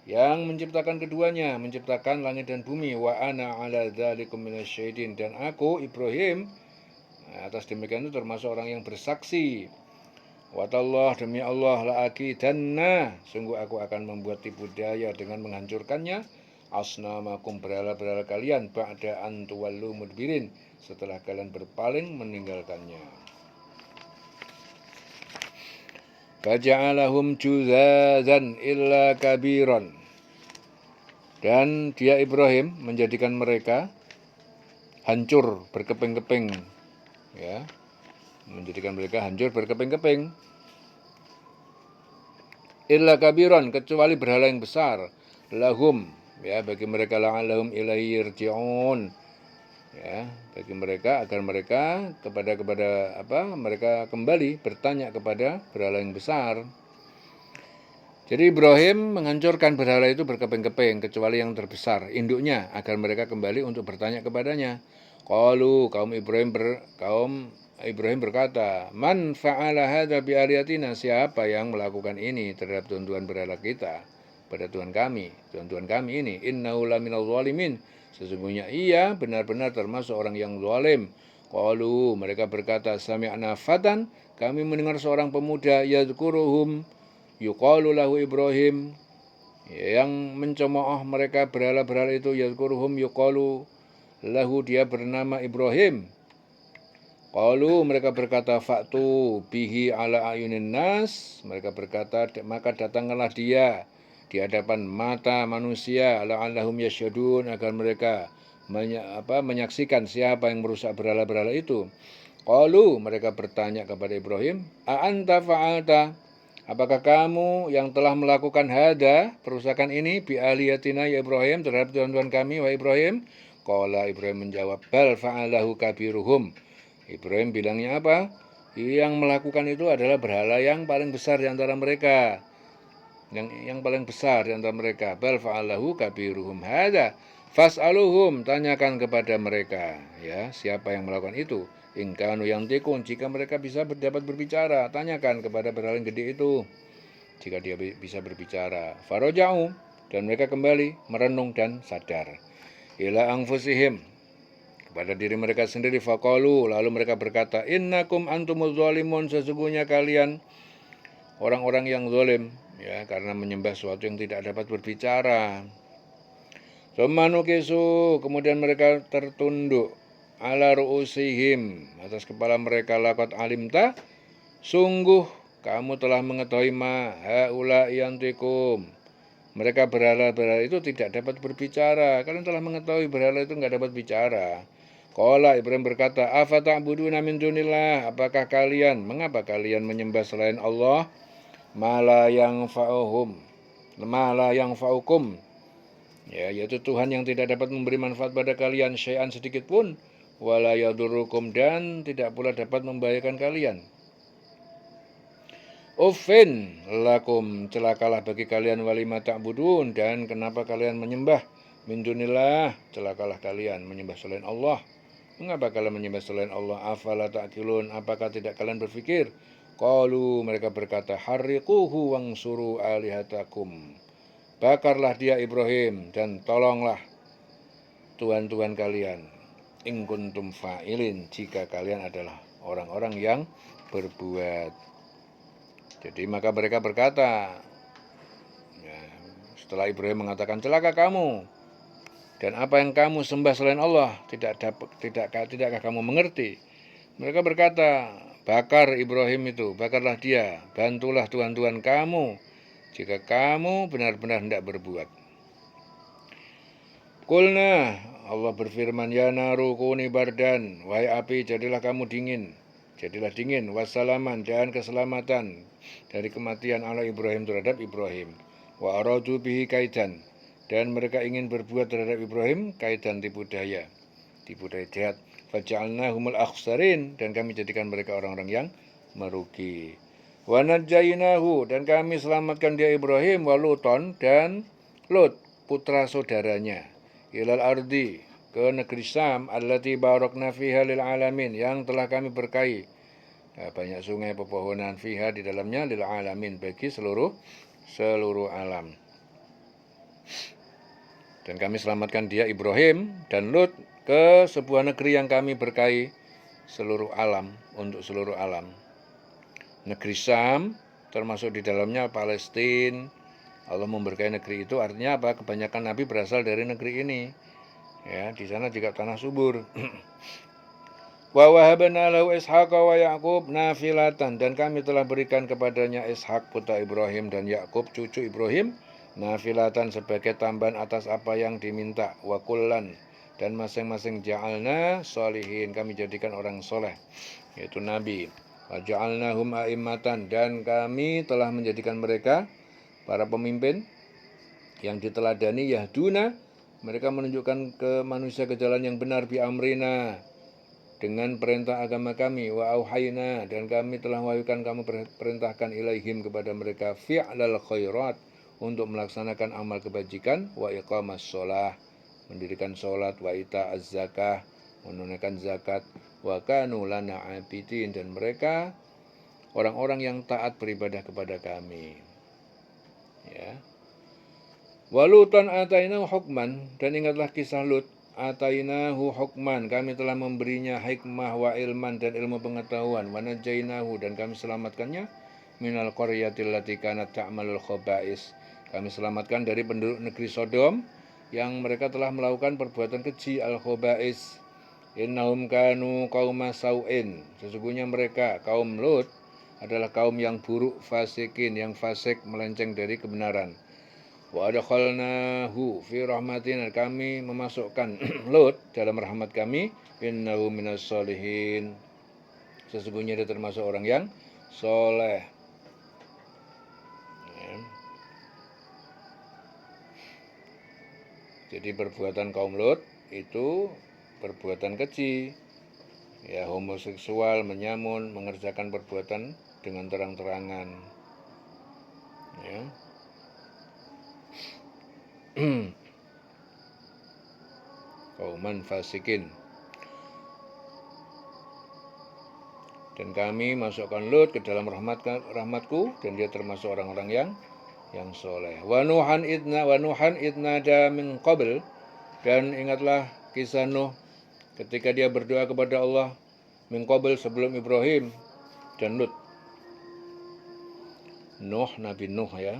yang menciptakan keduanya, menciptakan langit dan bumi. Wa ana ala dzalikum minasyahidin, dan aku Ibrahim atas demikian itu termasuk orang yang bersaksi. Watallah, demi Allah, la'akidanna, sungguh aku akan membuat tipu daya dengan menghancurkannya, asnamakum, berhala-berhala kalian, ba'da an tuwallu mudbirin, setelah kalian berpaling meninggalkannya. Faja'alahum juzazan illa kabiran, dan dia Ibrahim menjadikan mereka hancur berkeping-keping, ya, menjadikan mereka hancur berkeping-keping. Illa kabiran, kecuali berhala yang besar. Lahum, ya, bagi mereka, la'allahum ilaihi yarji'un, ya, bagi mereka agar mereka mereka kembali bertanya kepada berhala yang besar. Jadi Ibrahim menghancurkan berhala itu berkeping-keping, kecuali yang terbesar, induknya, agar mereka kembali untuk bertanya kepadanya. Qalu, kaum Ibrahim berkata, man fa'ala hadza bi aliyatina, siapa yang melakukan ini terhadap tuhan-tuhan berhala kita, pada Tuhan kami ini, innahu laminal zalimin, sesungguhnya ia benar-benar termasuk orang yang zalim. Qalu, mereka berkata, sami'na fatan, kami mendengar seorang pemuda, yadhkuruhum, yuqalu lahu Ibrahim, yang mencemooh mereka berhala-berhala itu, yadhkuruhum yuqalu lahu, dia bernama Ibrahim. Qalu, mereka berkata, fa'tu bihi ala ayunin nas, mereka berkata, maka datangkanlah dia di hadapan mata manusia, la'allahum yasyadun, agar mereka menyaksikan siapa yang merusak berhala-berhala itu. Qalu, mereka bertanya kepada Ibrahim, a anta fa'alta, apakah kamu yang telah melakukan hada, perusakan ini, bi aliyatina ya Ibrahim, terhadap tuhan-tuhan kami, wa Ibrahim? Qala, Ibrahim menjawab, bal fa'alahu kabiruhum. Ibrahim bilangnya apa? Yang melakukan itu adalah berhala yang paling besar di antara mereka. Yang paling besar di antara mereka. Bal fa'alahu kabiruhum hada fas'aluhum, tanyakan kepada mereka, ya, siapa yang melakukan itu. In kanu yantiqun, jika mereka dapat berbicara, tanyakan kepada berhala yang gede itu, jika dia bisa berbicara. Faraja'u, dan mereka kembali merenung dan sadar. Ila anfusihim, kepada diri mereka sendiri. Faqalu, lalu mereka berkata, innakum antumuz zalimun, sesungguhnya kalian orang-orang yang zalim, ya, karena menyembah sesuatu yang tidak dapat berbicara. Tsumma nukisu, kemudian mereka tertunduk, ala ru'usihim, atas kepala mereka, laqad alimta, sungguh kamu telah mengetahui, ma haula yantikum, mereka berhala-berhala itu tidak dapat berbicara. Kalian telah mengetahui berhala itu enggak dapat bicara. Qala, Ibrahim berkata, afata'buduna min dunillah, mengapa kalian menyembah selain Allah, ma la yanfa'ukum, ya, yaitu Tuhan yang tidak dapat memberi manfaat pada kalian syai'an sedikit pun, wala yadurukum, dan tidak pula dapat membahayakan kalian. Uffin lakum, celakalah bagi kalian, walima ta'budun, dan kenapa kalian menyembah min dunillah, celakalah kalian menyembah selain Allah. Mengapa kalian menyembah selain Allah? Afala ta'qilun, apakah tidak kalian berpikir? Qalu, mereka berkata, harriquhu wangsuru alihatakum, bakarlah dia Ibrahim dan tolonglah tuhan-tuhan kalian, in kuntum fa'ilin, jika kalian adalah orang-orang yang berbuat. Jadi maka mereka berkata, ya, setelah Ibrahim mengatakan, celaka kamu, dan apa yang kamu sembah selain Allah, tidakkah kamu mengerti? Mereka berkata, bakar Ibrahim itu, bakarlah dia, bantulah Tuhan-Tuhan kamu jika kamu benar-benar hendak berbuat. Qulna, Allah berfirman, ya naru kuni bardan, wahai api jadilah kamu dingin, wassalaman dan keselamatan dari kematian ala Ibrahim terhadap Ibrahim. Wa aradu bihi kaidan, dan mereka ingin berbuat terhadap Ibrahim kaidan tipu daya jahat. Faja'alnahumul akhsarin, dan kami jadikan mereka orang-orang yang merugi. Wa najjaynahu, dan kami selamatkan dia Ibrahim, wa Luton, dan Lut putra saudaranya, ilal ardi, ke negeri Syam, allati barakna fiha lil alamin, yang telah kami berkahi. Banyak sungai pepohonan fiha di dalamnya lil alamin, bagi seluruh alam. Dan kami selamatkan dia Ibrahim dan Lut ke sebuah negeri yang kami berkahi seluruh alam, untuk seluruh alam. Negeri Syam termasuk di dalamnya Palestina. Allah memberkahi negeri itu, artinya apa? Kebanyakan nabi berasal dari negeri ini. Ya, di sana juga tanah subur. Wa wahabna lahu Ishaqa wa Yaqub nafilatan, dan kami telah berikan kepadanya Ishak putra Ibrahim dan Yakub cucu Ibrahim nafilatan sebagai tambahan atas apa yang diminta. Wa kullan, dan masing-masing ja'alna sholihin, kami jadikan orang soleh, yaitu nabi. Wa ja'alnahum a'immatan, dan kami telah menjadikan mereka para pemimpin yang diteladani, yahduna, mereka menunjukkan ke manusia ke jalan yang benar, bi amrina, dengan perintah agama kami, wa auhayna, dan kami telah wahyukan, kami perintahkan ilaihim kepada mereka, fi'lal khairat, untuk melaksanakan amal kebajikan, wa iqamas sholah, mendirikan sholat, wa ita'az zakah, menunaikan zakat, wa kanu lana abidin, dan mereka orang-orang yang taat beribadah kepada kami. Ya. Walutan atainahu hukman, dan ingatlah kisah Lut, atainahu hukman, kami telah memberinya hikmah, wa ilman, dan ilmu pengetahuan, wa najainahu, dan kami selamatkannya, minal qaryatil lati kanat ta'malul khaba'is, kami selamatkan dari penduduk negeri Sodom yang mereka telah melakukan perbuatan keji, al khaba'is. Innahum kanu qauma sau'in, sesungguhnya mereka kaum Lut adalah kaum yang buruk, fasikin, yang fasik, melenceng dari kebenaran. Wa adkhalnahu fi rahmatina, kami memasukkan Lut dalam rahmat kami, innahu minas sholihin, sesungguhnya dia termasuk orang yang soleh. Ya. Jadi perbuatan kaum Lut itu perbuatan keji, ya, homoseksual, menyamun, mengerjakan perbuatan dengan terang-terangan. Ya. Kauman fasikin. Dan kami masukkan Lut ke dalam rahmatku, dan dia termasuk orang-orang yang soleh. Wa nuhan idnada min qabl, dan ingatlah kisah Nuh ketika dia berdoa kepada Allah, min qabl, sebelum Ibrahim dan Lut. Nuh, Nabi Nuh, ya,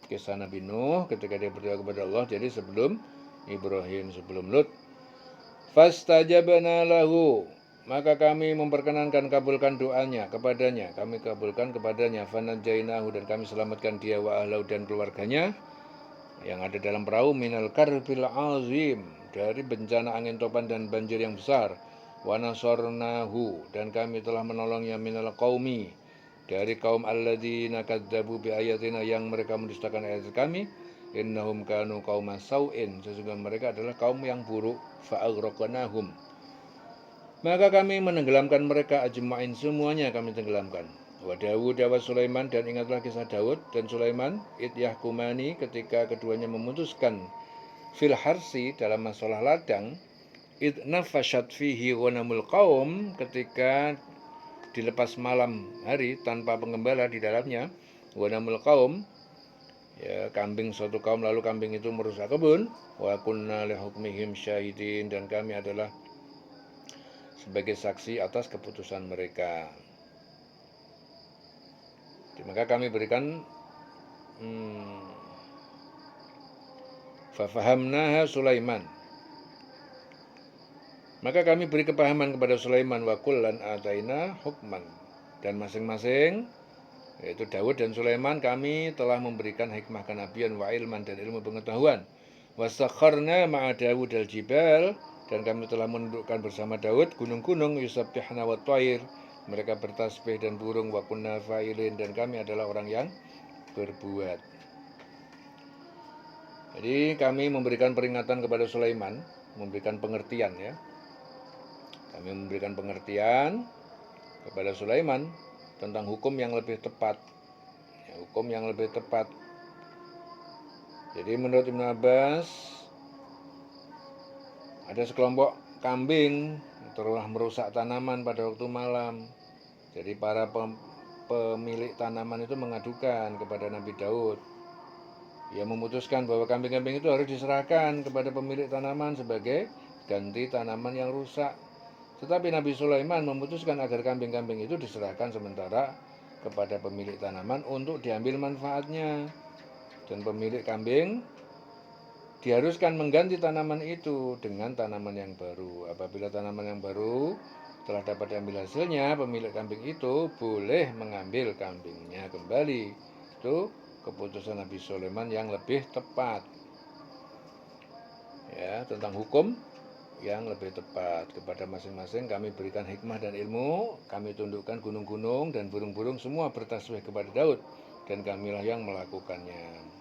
kisah Nabi Nuh ketika dia berdoa kepada Allah, jadi sebelum Ibrahim, sebelum Lut. Fastajabna lahu, maka kami memperkenankan, kabulkan doanya kepadanya, kami kabulkan kepadanya, fanajainahu, dan kami selamatkan dia, wa ahlahu, dan keluarganya yang ada dalam perahu, minal karbil azim, dari bencana angin topan dan banjir yang besar, wa nasarnahu, dan kami telah menolongnya, minal qaumi, dari kaum alladzina kadzabu bi ayatina, yang mereka mendustakan ayat kami, innahum kanu qauma sau'in, sesungguhnya mereka adalah kaum yang buruk, fa'aghraqnahum, maka kami menenggelamkan mereka, ajma'in, semuanya kami tenggelamkan. Wa Dawud wa Sulaiman, dan ingatlah kisah Daud dan Sulaiman, id yahkumani, ketika keduanya memutuskan, fil harsi, dalam masalah ladang, id nafashat fihi ghanamul qaum, ketika dilepas malam hari tanpa penggembala di dalamnya, ghanamul qaum, ya, kambing suatu kaum, lalu kambing itu merusak kebun, wa kunna li hukmihim syahidin, dan kami adalah sebagai saksi atas keputusan mereka. Maka kami berikan fafahamnaha Sulaiman, maka kami beri kepahaman kepada Sulaiman, wa kullan ataina hukman, Dan masing-masing, yaitu Daud dan Sulaiman, kami telah memberikan hikmah kenabian wa ilman dan ilmu pengetahuan. Wasakharna ma'a Dawud al-jibal, dan kami telah menundukkan bersama Daud gunung-gunung, yusabbihna wa thair, mereka bertasbih dan burung, wa kunna fa'ilin, dan kami adalah orang yang berbuat. Jadi kami memberikan peringatan kepada Sulaiman, memberikan pengertian ya. Kami memberikan pengertian kepada Sulaiman tentang hukum yang lebih tepat. Ya, hukum yang lebih tepat. Jadi menurut Ibnu Abbas, ada sekelompok kambing telah merusak tanaman pada waktu malam. Jadi para pemilik tanaman itu mengadukan kepada Nabi Daud. Ia memutuskan bahwa kambing-kambing itu harus diserahkan kepada pemilik tanaman sebagai ganti tanaman yang rusak. Tetapi Nabi Sulaiman memutuskan agar kambing-kambing itu diserahkan sementara kepada pemilik tanaman untuk diambil manfaatnya. Dan pemilik kambing diharuskan mengganti tanaman itu dengan tanaman yang baru. Apabila tanaman yang baru telah dapat diambil hasilnya, pemilik kambing itu boleh mengambil kambingnya kembali. Itu keputusan Nabi Sulaiman yang lebih tepat. Ya, tentang hukum yang lebih tepat. Kepada masing-masing kami berikan hikmah dan ilmu, kami tundukkan gunung-gunung dan burung-burung semua bertasbih kepada Daud, dan kamilah yang melakukannya.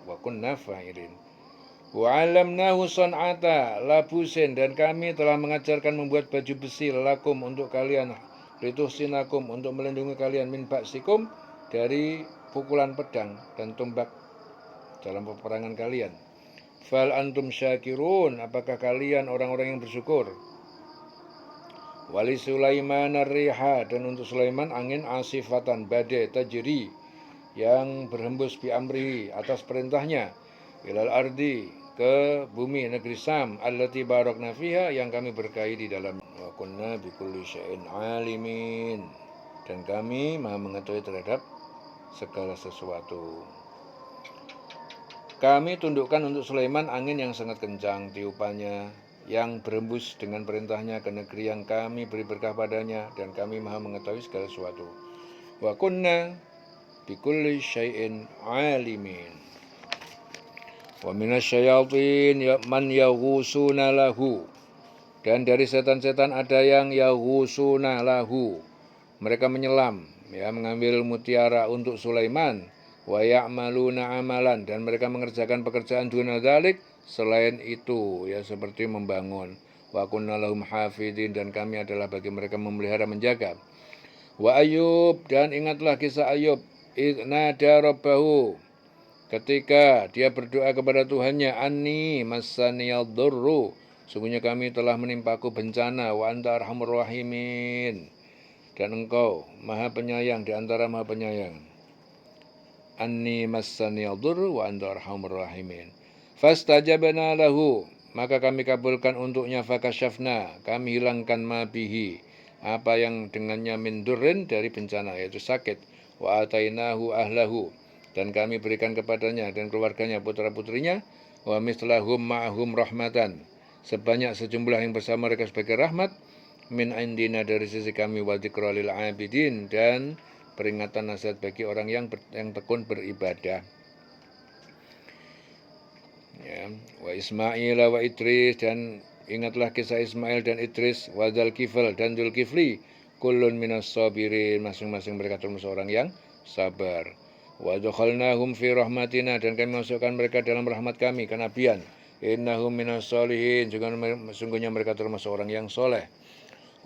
Wa kunna fa'ilin. Wa 'allamnahu san'ata labusin, dan kami telah mengajarkan membuat baju besi lakum untuk kalian, lituhsinakum untuk melindungi kalian, min ba'sikum dari pukulan pedang dan tombak dalam peperangan kalian. Fal antum syakirun, apakah kalian orang-orang yang bersyukur? Wali Sulaiman ar-riha, dan untuk Sulaiman angin asifatan badai tajri yang berhembus bi amrihi atas perintahnya, ilal ardi ke bumi negeri Sam, allati barakna fiha yang kami berkahi di dalam. Wa kunna bikulli syai'in alimin, dan kami maha mengetahui terhadap segala sesuatu. Kami tundukkan untuk Sulaiman angin yang sangat kencang tiupannya, yang berembus dengan perintahnya ke negeri yang kami beri berkah padanya, dan kami maha mengetahui segala sesuatu. Wa kunna bikulli syai'in alimin. Wa minasyayatin man yaghusuna lahu, dan dari setan-setan ada yang yaghusuna lahu, mereka menyelam ya, mengambil mutiara untuk Sulaiman. Wa ya'maluna amalan, dan mereka mengerjakan pekerjaan duna dzalik selain itu ya, seperti membangun. Wa kunna lahum hafidin, dan kami adalah bagi mereka memelihara, menjaga. Wa Ayub, dan ingatlah kisah Ayub, idnada rabbahu, ketika dia berdoa kepada Tuhannya, anni massaniyad durru, sungguhnya kami telah menimpaku bencana, wa anta arhamur rahimin, dan engkau maha penyayang di antara maha penyayang. Anni massaniyad durru wa anta arhamur rahimin. Fastajabna lahu, maka kami kabulkan untuknya, fakasyafna, kami hilangkan ma bihi, apa yang dengannya, min durrin, dari bencana yaitu sakit. Wa atainahu ahlahu, dan kami berikan kepadanya dan keluarganya, putra-putrinya, wa mislahum ma'hum rahmatan, sebanyak sejumlah yang bersama mereka sebagai rahmat, min indina, dari sisi kami, wa dzikra lil abidin, dan peringatan nasihat bagi orang yang tekun beribadah. Ya, wa Ismail wa Idris, dan ingatlah kisah Ismail dan Idris, wa Dzulkifl dan Dzulkifli, kullun minas sabirin, masing-masing mereka termasuk orang yang sabar. Wa dzakhalnahum fi rahmatina, dan kami masukkan mereka dalam rahmat kami, kenabian. Innahum minas solihin, sungguhnya mereka termasuk orang yang soleh.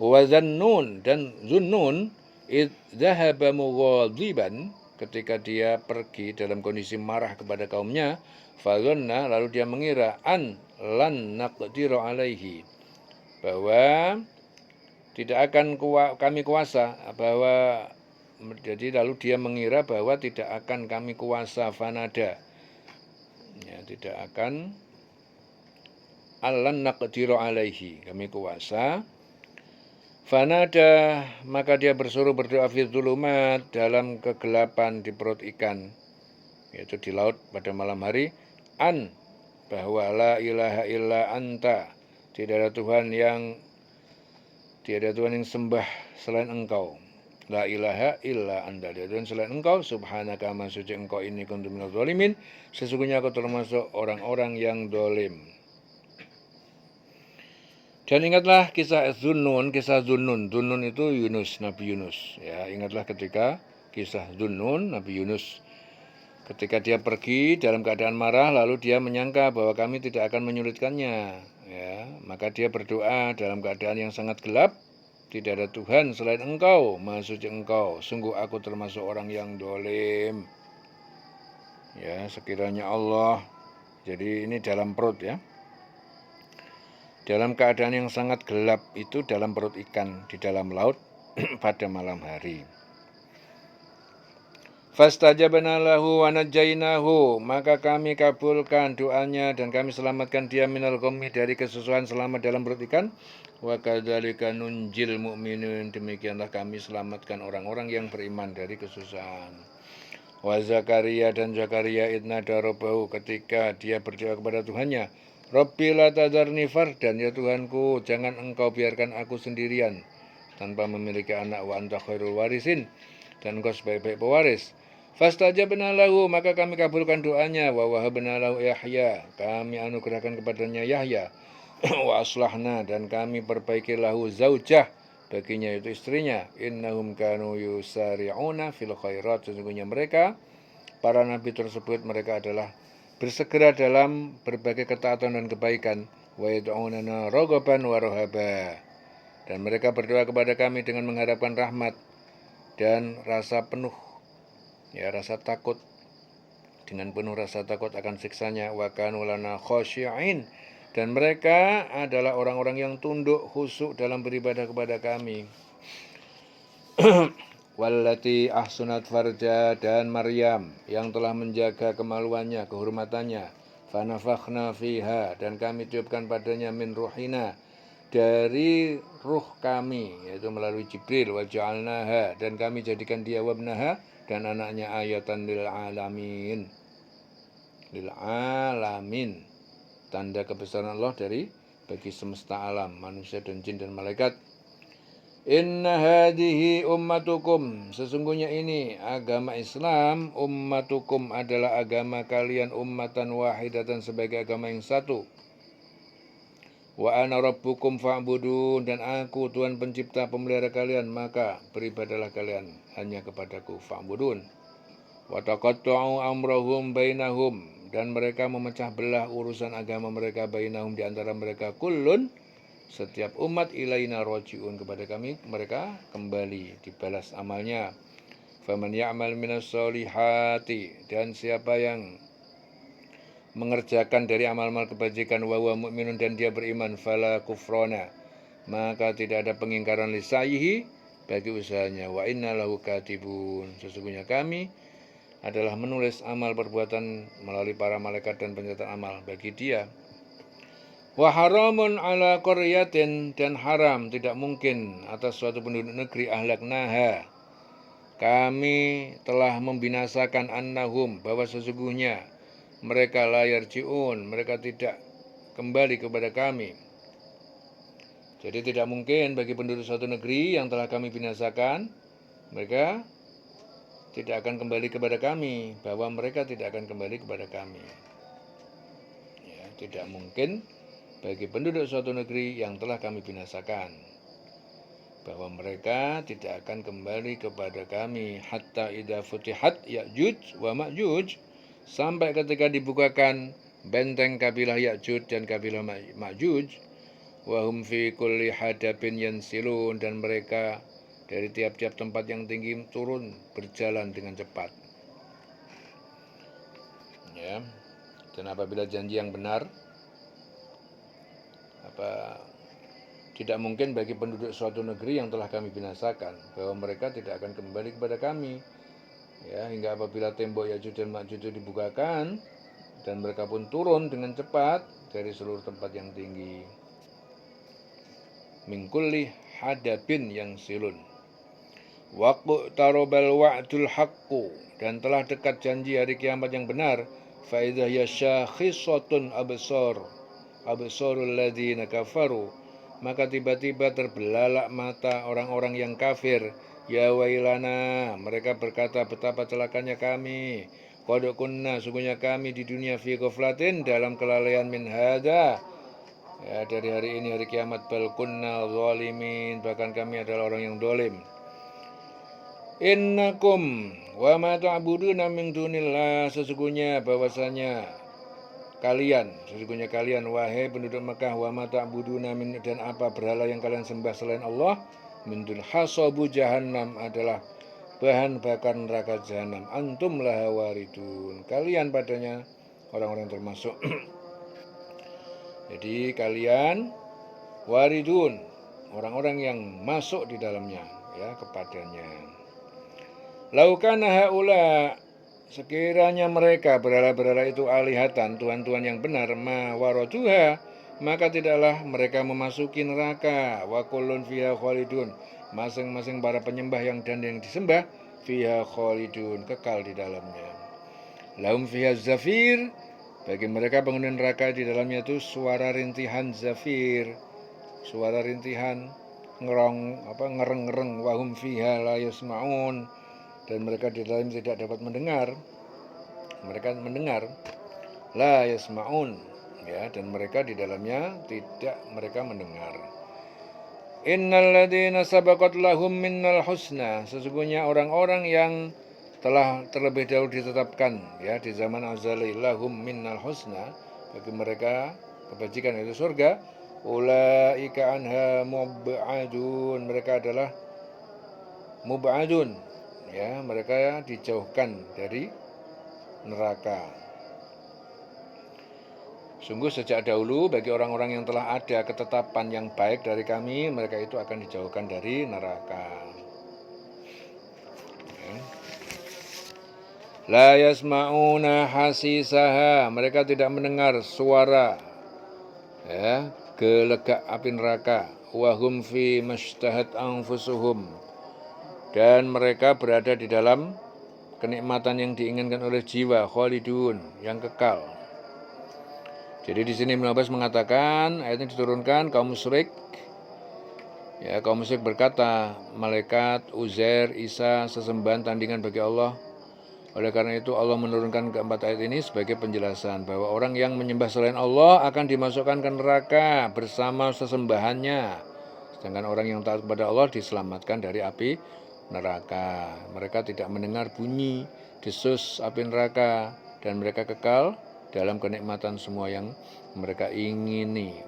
Wa Zannun, dan Zunnun, id dhahaba mughadiban, ketika dia pergi dalam kondisi marah kepada kaumnya, fadhanna, lalu dia mengira, an lan naqdiru alaihi, bahwa tidak akan kami kuasa, bahwa jadi lalu dia mengira bahwa tidak akan kami kuasa, fanada ya, tidak akan, allan naqdiru alaihi, kami kuasa. Fanada, maka dia bersuruh berdoa fi dzulumat, dalam kegelapan di perut ikan, yaitu di laut pada malam hari, an, bahwa la ilaha illa anta, tidak ada Tuhan yang sembah selain engkau. La ilaha illa anta, dan selain engkau, subhanaka ma suci engkau ini kuntu minadz zalimin, sesungguhnya aku termasuk orang-orang yang dolim. Dan ingatlah kisah Zunnun, Zunnun itu Yunus, Nabi Yunus. Ya, ingatlah ketika kisah Zunnun, Nabi Yunus. Ketika dia pergi dalam keadaan marah, lalu dia menyangka bahwa kami tidak akan menyulitkannya. Ya, maka dia berdoa dalam keadaan yang sangat gelap. Tidak ada Tuhan selain engkau, maha suci engkau. Sungguh aku termasuk orang yang dolim. Ya, sekiranya Allah. Jadi ini dalam perut ya. Dalam keadaan yang sangat gelap itu dalam perut ikan di dalam laut pada malam hari. Fastajabna lahu wa najjaynahu, maka kami kabulkan doanya dan kami selamatkan dia minal ghammi, dari kesusahan selama dalam perut ikan. Wa kadzalika nunjil mu'minin, demikianlah kami selamatkan orang-orang yang beriman dari kesusahan. Wa Zakaria, dan Zakaria idnada rabbahu, ketika dia berdoa kepada Tuhannya, Rabbi la tadzarni fardan, ya Tuhanku, jangan engkau biarkan aku sendirian tanpa memiliki anak, wa anta khairul warisin, dan engkau sebaik-baik pewaris. Fastajabna lahu, maka kami kabulkan doanya, wa wahabna lahu Yahya, kami anugerahkan kepadanya Yahya. Wa aslahna, dan kami perbaiki lahu zaujah, baginya itu istrinya. Innahum kanu yusari'una fil khairat, sesungguhnya mereka, para nabi tersebut, mereka adalah bersegera dalam berbagai ketaatan dan kebaikan. Wa yad'unana raghaban wa rahaba, dan mereka berdoa kepada kami dengan mengharapkan rahmat dan rasa penuh, ya, rasa takut, dengan penuh rasa takut akan siksanya. Wa kanu lana khashi'in, dan mereka adalah orang-orang yang tunduk khusyuk dalam beribadah kepada kami. Wallati ahsunat farja, dan Maryam yang telah menjaga kemaluannya, kehormatannya. Fanafakhna fiha, dan kami tiupkan padanya min ruhina, dari ruh kami, yaitu melalui Jibril. Wa ja'alnaha, dan kami jadikan dia wabnaha, dan anaknya ayatan lil alamin. Lil alamin, tanda kebesaran Allah bagi semesta alam, manusia dan jin dan malaikat. Inna hadihi ummatukum, sesungguhnya ini agama Islam, ummatukum adalah agama kalian, ummatan wahidatan, sebagai agama yang satu. Wa ana rabbukum fa'budun, dan aku Tuhan pencipta pemelihara kalian, maka beribadahlah kalian hanya kepadaku, fa'budun. Wa taqatta'u amrahum bainahum, dan mereka memecah belah urusan agama mereka, bainahum, di antara mereka, kullun, setiap umat, ilaina raji'un, kepada kami mereka kembali, dibalas amalnya. Faman ya'mal minas solihati, dan siapa yang mengerjakan dari amal-amal kebajikan, wa huwa mu'minun, dan dia beriman, fala kufrona, maka tidak ada pengingkaran lisaihi, bagi usahanya. Wa inna lahu katibun, sesungguhnya kami adalah menulis amal perbuatan melalui para malaikat dan pencatat amal bagi dia. Wa haramun ala qaryatin, dan haram, tidak mungkin atas suatu penduduk negeri, ahlaknaha, kami telah membinasakan, annahum, bahwa sesungguhnya mereka la yarji'un, mereka tidak kembali kepada kami. Jadi tidak mungkin bagi penduduk suatu negeri yang telah kami binasakan, mereka tidak akan kembali kepada kami, bahwa mereka tidak akan kembali kepada kami. Ya, tidak mungkin bagi penduduk suatu negeri yang telah kami binasakan, bahwa mereka tidak akan kembali kepada kami. Hatta idza futihat Ya'juj wa Ma'juj, sampai ketika dibukakan benteng kabilah Ya'juj dan kabilah Ma'juj. Wa hum fi kulli hadabin yansilun, dan mereka dari tiap-tiap tempat yang tinggi turun, berjalan dengan cepat. Ya. Dan apabila janji yang benar, tidak mungkin bagi penduduk suatu negeri yang telah kami binasakan, bahwa mereka tidak akan kembali kepada kami. Ya, hingga apabila tembok Ya'juj dan Ma'juj itu dibukakan, dan mereka pun turun dengan cepat dari seluruh tempat yang tinggi. Min kulli hadabin yang silun. Waqtu tarobal wa'dul haqqu, dan telah dekat janji hari kiamat yang benar. Fa idza hiya syakhisatun absarul ladzina kafaru, maka tiba-tiba terbelalak mata orang-orang yang kafir. Ya wailana, mereka berkata betapa celakanya kami. Qad kunna, sungguhnya kami di dunia fi ghaflatin, dalam kelalaian min hadza. Ya, dari hari ini hari kiamat, bal kunna zalimin, bahkan kami adalah orang yang dolim. Innakum wa ma ta'buduna min dunillah, sesungguhnya kalian wahai penduduk Mekah, wa ma ta'buduna min, dan apa berhala yang kalian sembah selain Allah, min dun hasabu jahannam, adalah bahan bakar neraka jahanam, antum laha waridun, kalian padanya orang-orang termasuk. Jadi kalian waridun, orang-orang yang masuk di dalamnya, ya, kepadanya. Laukana haula, sekiranya mereka berhala-berhala itu alihatan, tuhan-tuhan yang benar, ma waraduha, maka tidaklah mereka memasuki neraka. Wa kullun fiha khalidun, masing-masing para penyembah yang disembah, fiha khalidun, kekal di dalamnya. Lahum fiha zafir, bagi mereka penghuni neraka di dalamnya itu suara rintihan zafir, suara rintihan ngereng-ngereng, wahum fiha la yasma'un, dan mereka di dalam tidak dapat mendengar. Mereka mendengar la yasma'un, ya, dan mereka di dalamnya mereka mendengar. Innal ladzina sabaqat lahum minnal husna, sesungguhnya orang-orang yang telah terlebih dahulu ditetapkan, ya, di zaman azali, lahum minnal husna, bagi mereka kebajikan, itu surga. Ulaika anha mub'adun, mereka adalah mub'adun, ya, mereka dijauhkan dari neraka. Sungguh sejak dahulu bagi orang-orang yang telah ada ketetapan yang baik dari kami, mereka itu akan dijauhkan dari neraka. La yasma'una hasisaha, mereka tidak mendengar suara, ya, gelegak api neraka. Wahum fi mashtahat anfusuhum, dan mereka berada di dalam kenikmatan yang diinginkan oleh jiwa, khalidun, yang kekal. Jadi di sini Ibnu Abbas mengatakan, ayatnya diturunkan kaum musyrik, ya, kaum musyrik berkata, malaikat, Uzair, Isa sesembahan tandingan bagi Allah. Oleh karena itu Allah menurunkan keempat ayat ini sebagai penjelasan bahwa orang yang menyembah selain Allah akan dimasukkan ke neraka bersama sesembahannya. Sedangkan orang yang taat kepada Allah diselamatkan dari api neraka. Mereka tidak mendengar bunyi desus api neraka, dan mereka kekal dalam kenikmatan semua yang mereka ingini.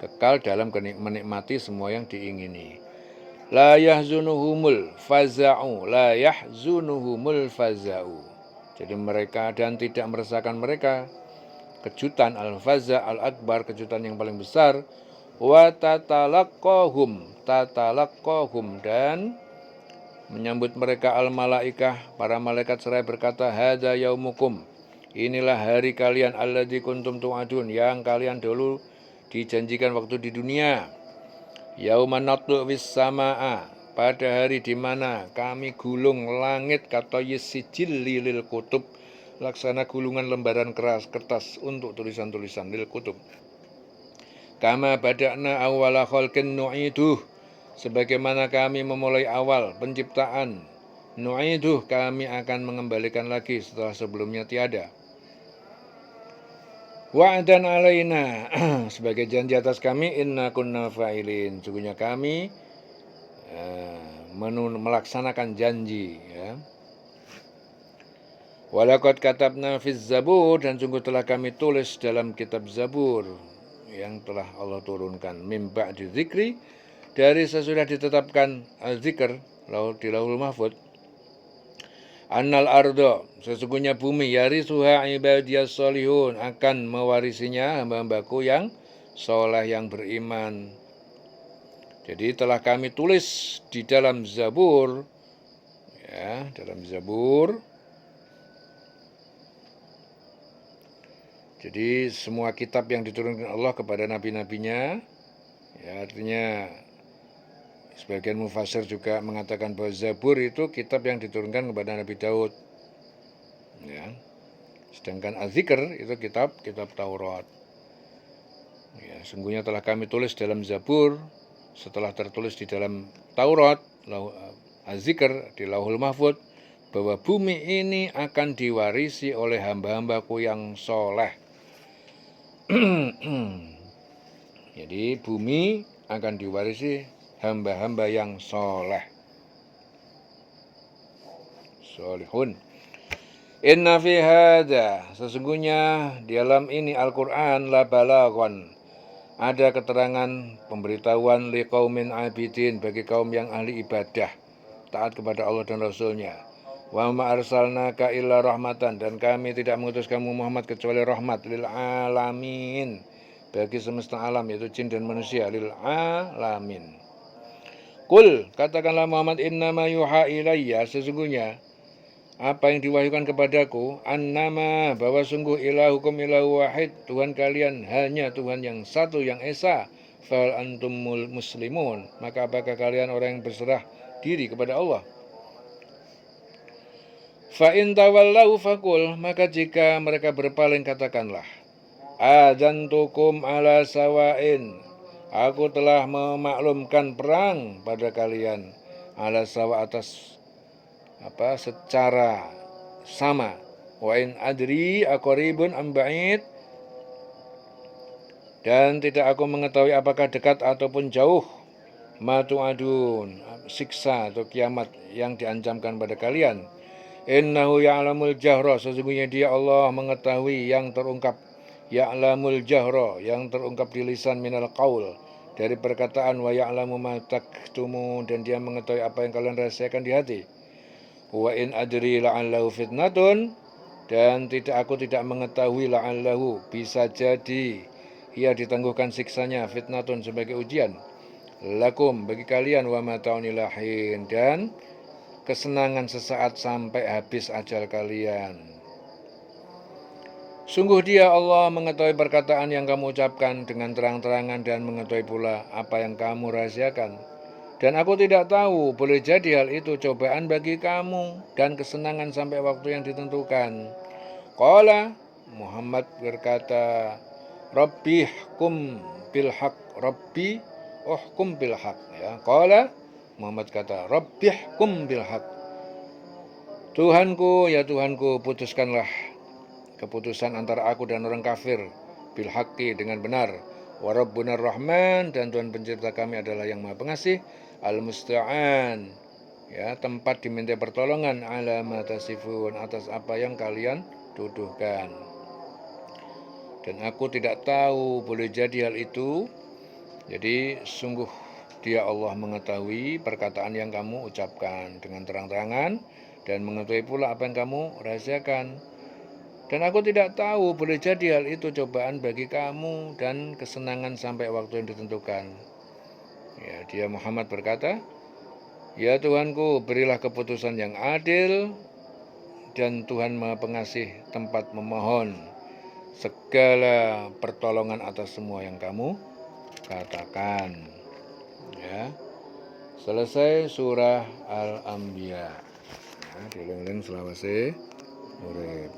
Kekal dalam menikmati semua yang diingini. La yahzunuhumul faza'u, la yahzunuhumul faza'u. Jadi mereka, dan tidak meresahkan mereka kejutan, al-faza' al-akbar, kejutan yang paling besar. Wa tatalaqqahum, dan menyambut mereka al-malaikah, para malaikat seraya berkata, hadza yaumukum, inilah hari kalian, alladzi kuntum tu'adun, yang kalian dulu dijanjikan waktu di dunia. Yauma natlu wis samaa, pada hari di mana kami gulung langit kata yisijil lil kutub, laksana gulungan lembaran kertas untuk tulisan-tulisan lil kutub. Kama bada'na awwala khalqin nu'iduh, sebagaimana kami memulai awal penciptaan, nu'iduh, kami akan mengembalikan lagi setelah sebelumnya tiada. Wa'dan alaina, sebagai janji atas kami, inna kunna fa'ilin, sungguhnya kami melaksanakan janji, ya. Walaqad katabna fiz zabur, dan sungguh telah kami tulis dalam kitab Zabur yang telah Allah turunkan, mim ba'di dzikri, dari sesudah ditetapkan al-dzikr di Lauhul Mahfuz, annal ardo, sesungguhnya bumi, yarisuha ibadiyas solihun, akan mewarisinya hamba-hambaku yang soleh, yang beriman. Jadi telah kami tulis di dalam Zabur, ya, dalam Zabur. Jadi semua kitab yang diturunkan Allah kepada nabi-nabinya, ya, artinya sebagian mufassir juga mengatakan bahwa Zabur itu kitab yang diturunkan kepada Nabi Daud, ya. Sedangkan Az-Zikr itu kitab Taurat. Ya, sungguhnya telah kami tulis dalam Zabur setelah tertulis di dalam Taurat, Az-Zikr di Lauhul Mahfud bahwa bumi ini akan diwarisi oleh hamba-hambaku yang soleh. Jadi bumi akan diwarisi hamba-hamba yang soleh. Solihun. Inna fi hadza, sesungguhnya di dalam ini Al-Qur'an la balaghon, ada keterangan pemberitahuan liqaumin abidin, bagi kaum yang ahli ibadah, taat kepada Allah dan Rasul-Nya. Wa ma arsalnaka illa rahmatan, dan kami tidak mengutus kamu Muhammad kecuali rahmat lil alamin, bagi semesta alam, yaitu jin dan manusia, lil alamin. Qul, katakanlah Muhammad, innama yuha ilayya, sesungguhnya apa yang diwahyukan kepadaku, annama, bahwa sungguh ilahukum ilahu wahid, Tuhan kalian hanya Tuhan yang satu, yang esa. Fal antumul muslimun, maka apakah kalian orang yang berserah diri kepada Allah? Fa in tawallau fakul, maka jika mereka berpaling katakanlah, adzantukum ala sawain, aku telah memaklumkan perang pada kalian, ala sawa, atas secara sama. Wa in adri aqribun am ba'id, dan tidak aku mengetahui apakah dekat ataupun jauh, ma tu'adun, siksa atau kiamat yang diancamkan pada kalian. Innahu ya'lamul jahra, sesungguhnya Dia Allah mengetahui yang terungkap. Ya'lamul jahra, yang terungkap di lisan, minal qaul, dari perkataan, wa ya'lamu ma taktumun, dan Dia mengetahui apa yang kalian rahasiakan di hati. Wa in adri la'allahu fitnatun, dan aku tidak mengetahui, la'allahu, bisa jadi ia ditangguhkan siksanya, fitnatun, sebagai ujian, lakum, bagi kalian, wa mata'unilahin, dan kesenangan sesaat sampai habis ajal kalian. Sungguh Dia Allah mengetahui perkataan yang kamu ucapkan dengan terang-terangan, dan mengetahui pula apa yang kamu rahasiakan. Dan aku tidak tahu, boleh jadi hal itu cobaan bagi kamu dan kesenangan sampai waktu yang ditentukan. Qala, Muhammad berkata, Rabbi hukum bil haq, Rabbi uhkum bil haq. Ya, qala, Muhammad kata, Rabbi hukum bil haq, Tuhanku, ya Tuhanku, putuskanlah keputusan antara aku dan orang kafir, bil haqqi, dengan benar. Wa Rabbuna Rahman, dan Tuhan pencipta kami adalah yang Maha Pengasih. Al-Musta'an, ya, tempat diminta pertolongan, ala ma tasifun, atas apa yang kalian tuduhkan. Dan aku tidak tahu, boleh jadi hal itu. Jadi sungguh Dia Allah mengetahui perkataan yang kamu ucapkan dengan terang-terangan, dan mengetahui pula apa yang kamu rahasiakan. Dan aku tidak tahu, boleh jadi hal itu cobaan bagi kamu dan kesenangan sampai waktu yang ditentukan. Ya, Dia Muhammad berkata, ya Tuhanku, berilah keputusan yang adil, dan Tuhan Maha Pengasih, tempat memohon segala pertolongan atas semua yang kamu katakan. Ya, selesai surah Al-Anbiya. Ya, dieling-eling selawase urip.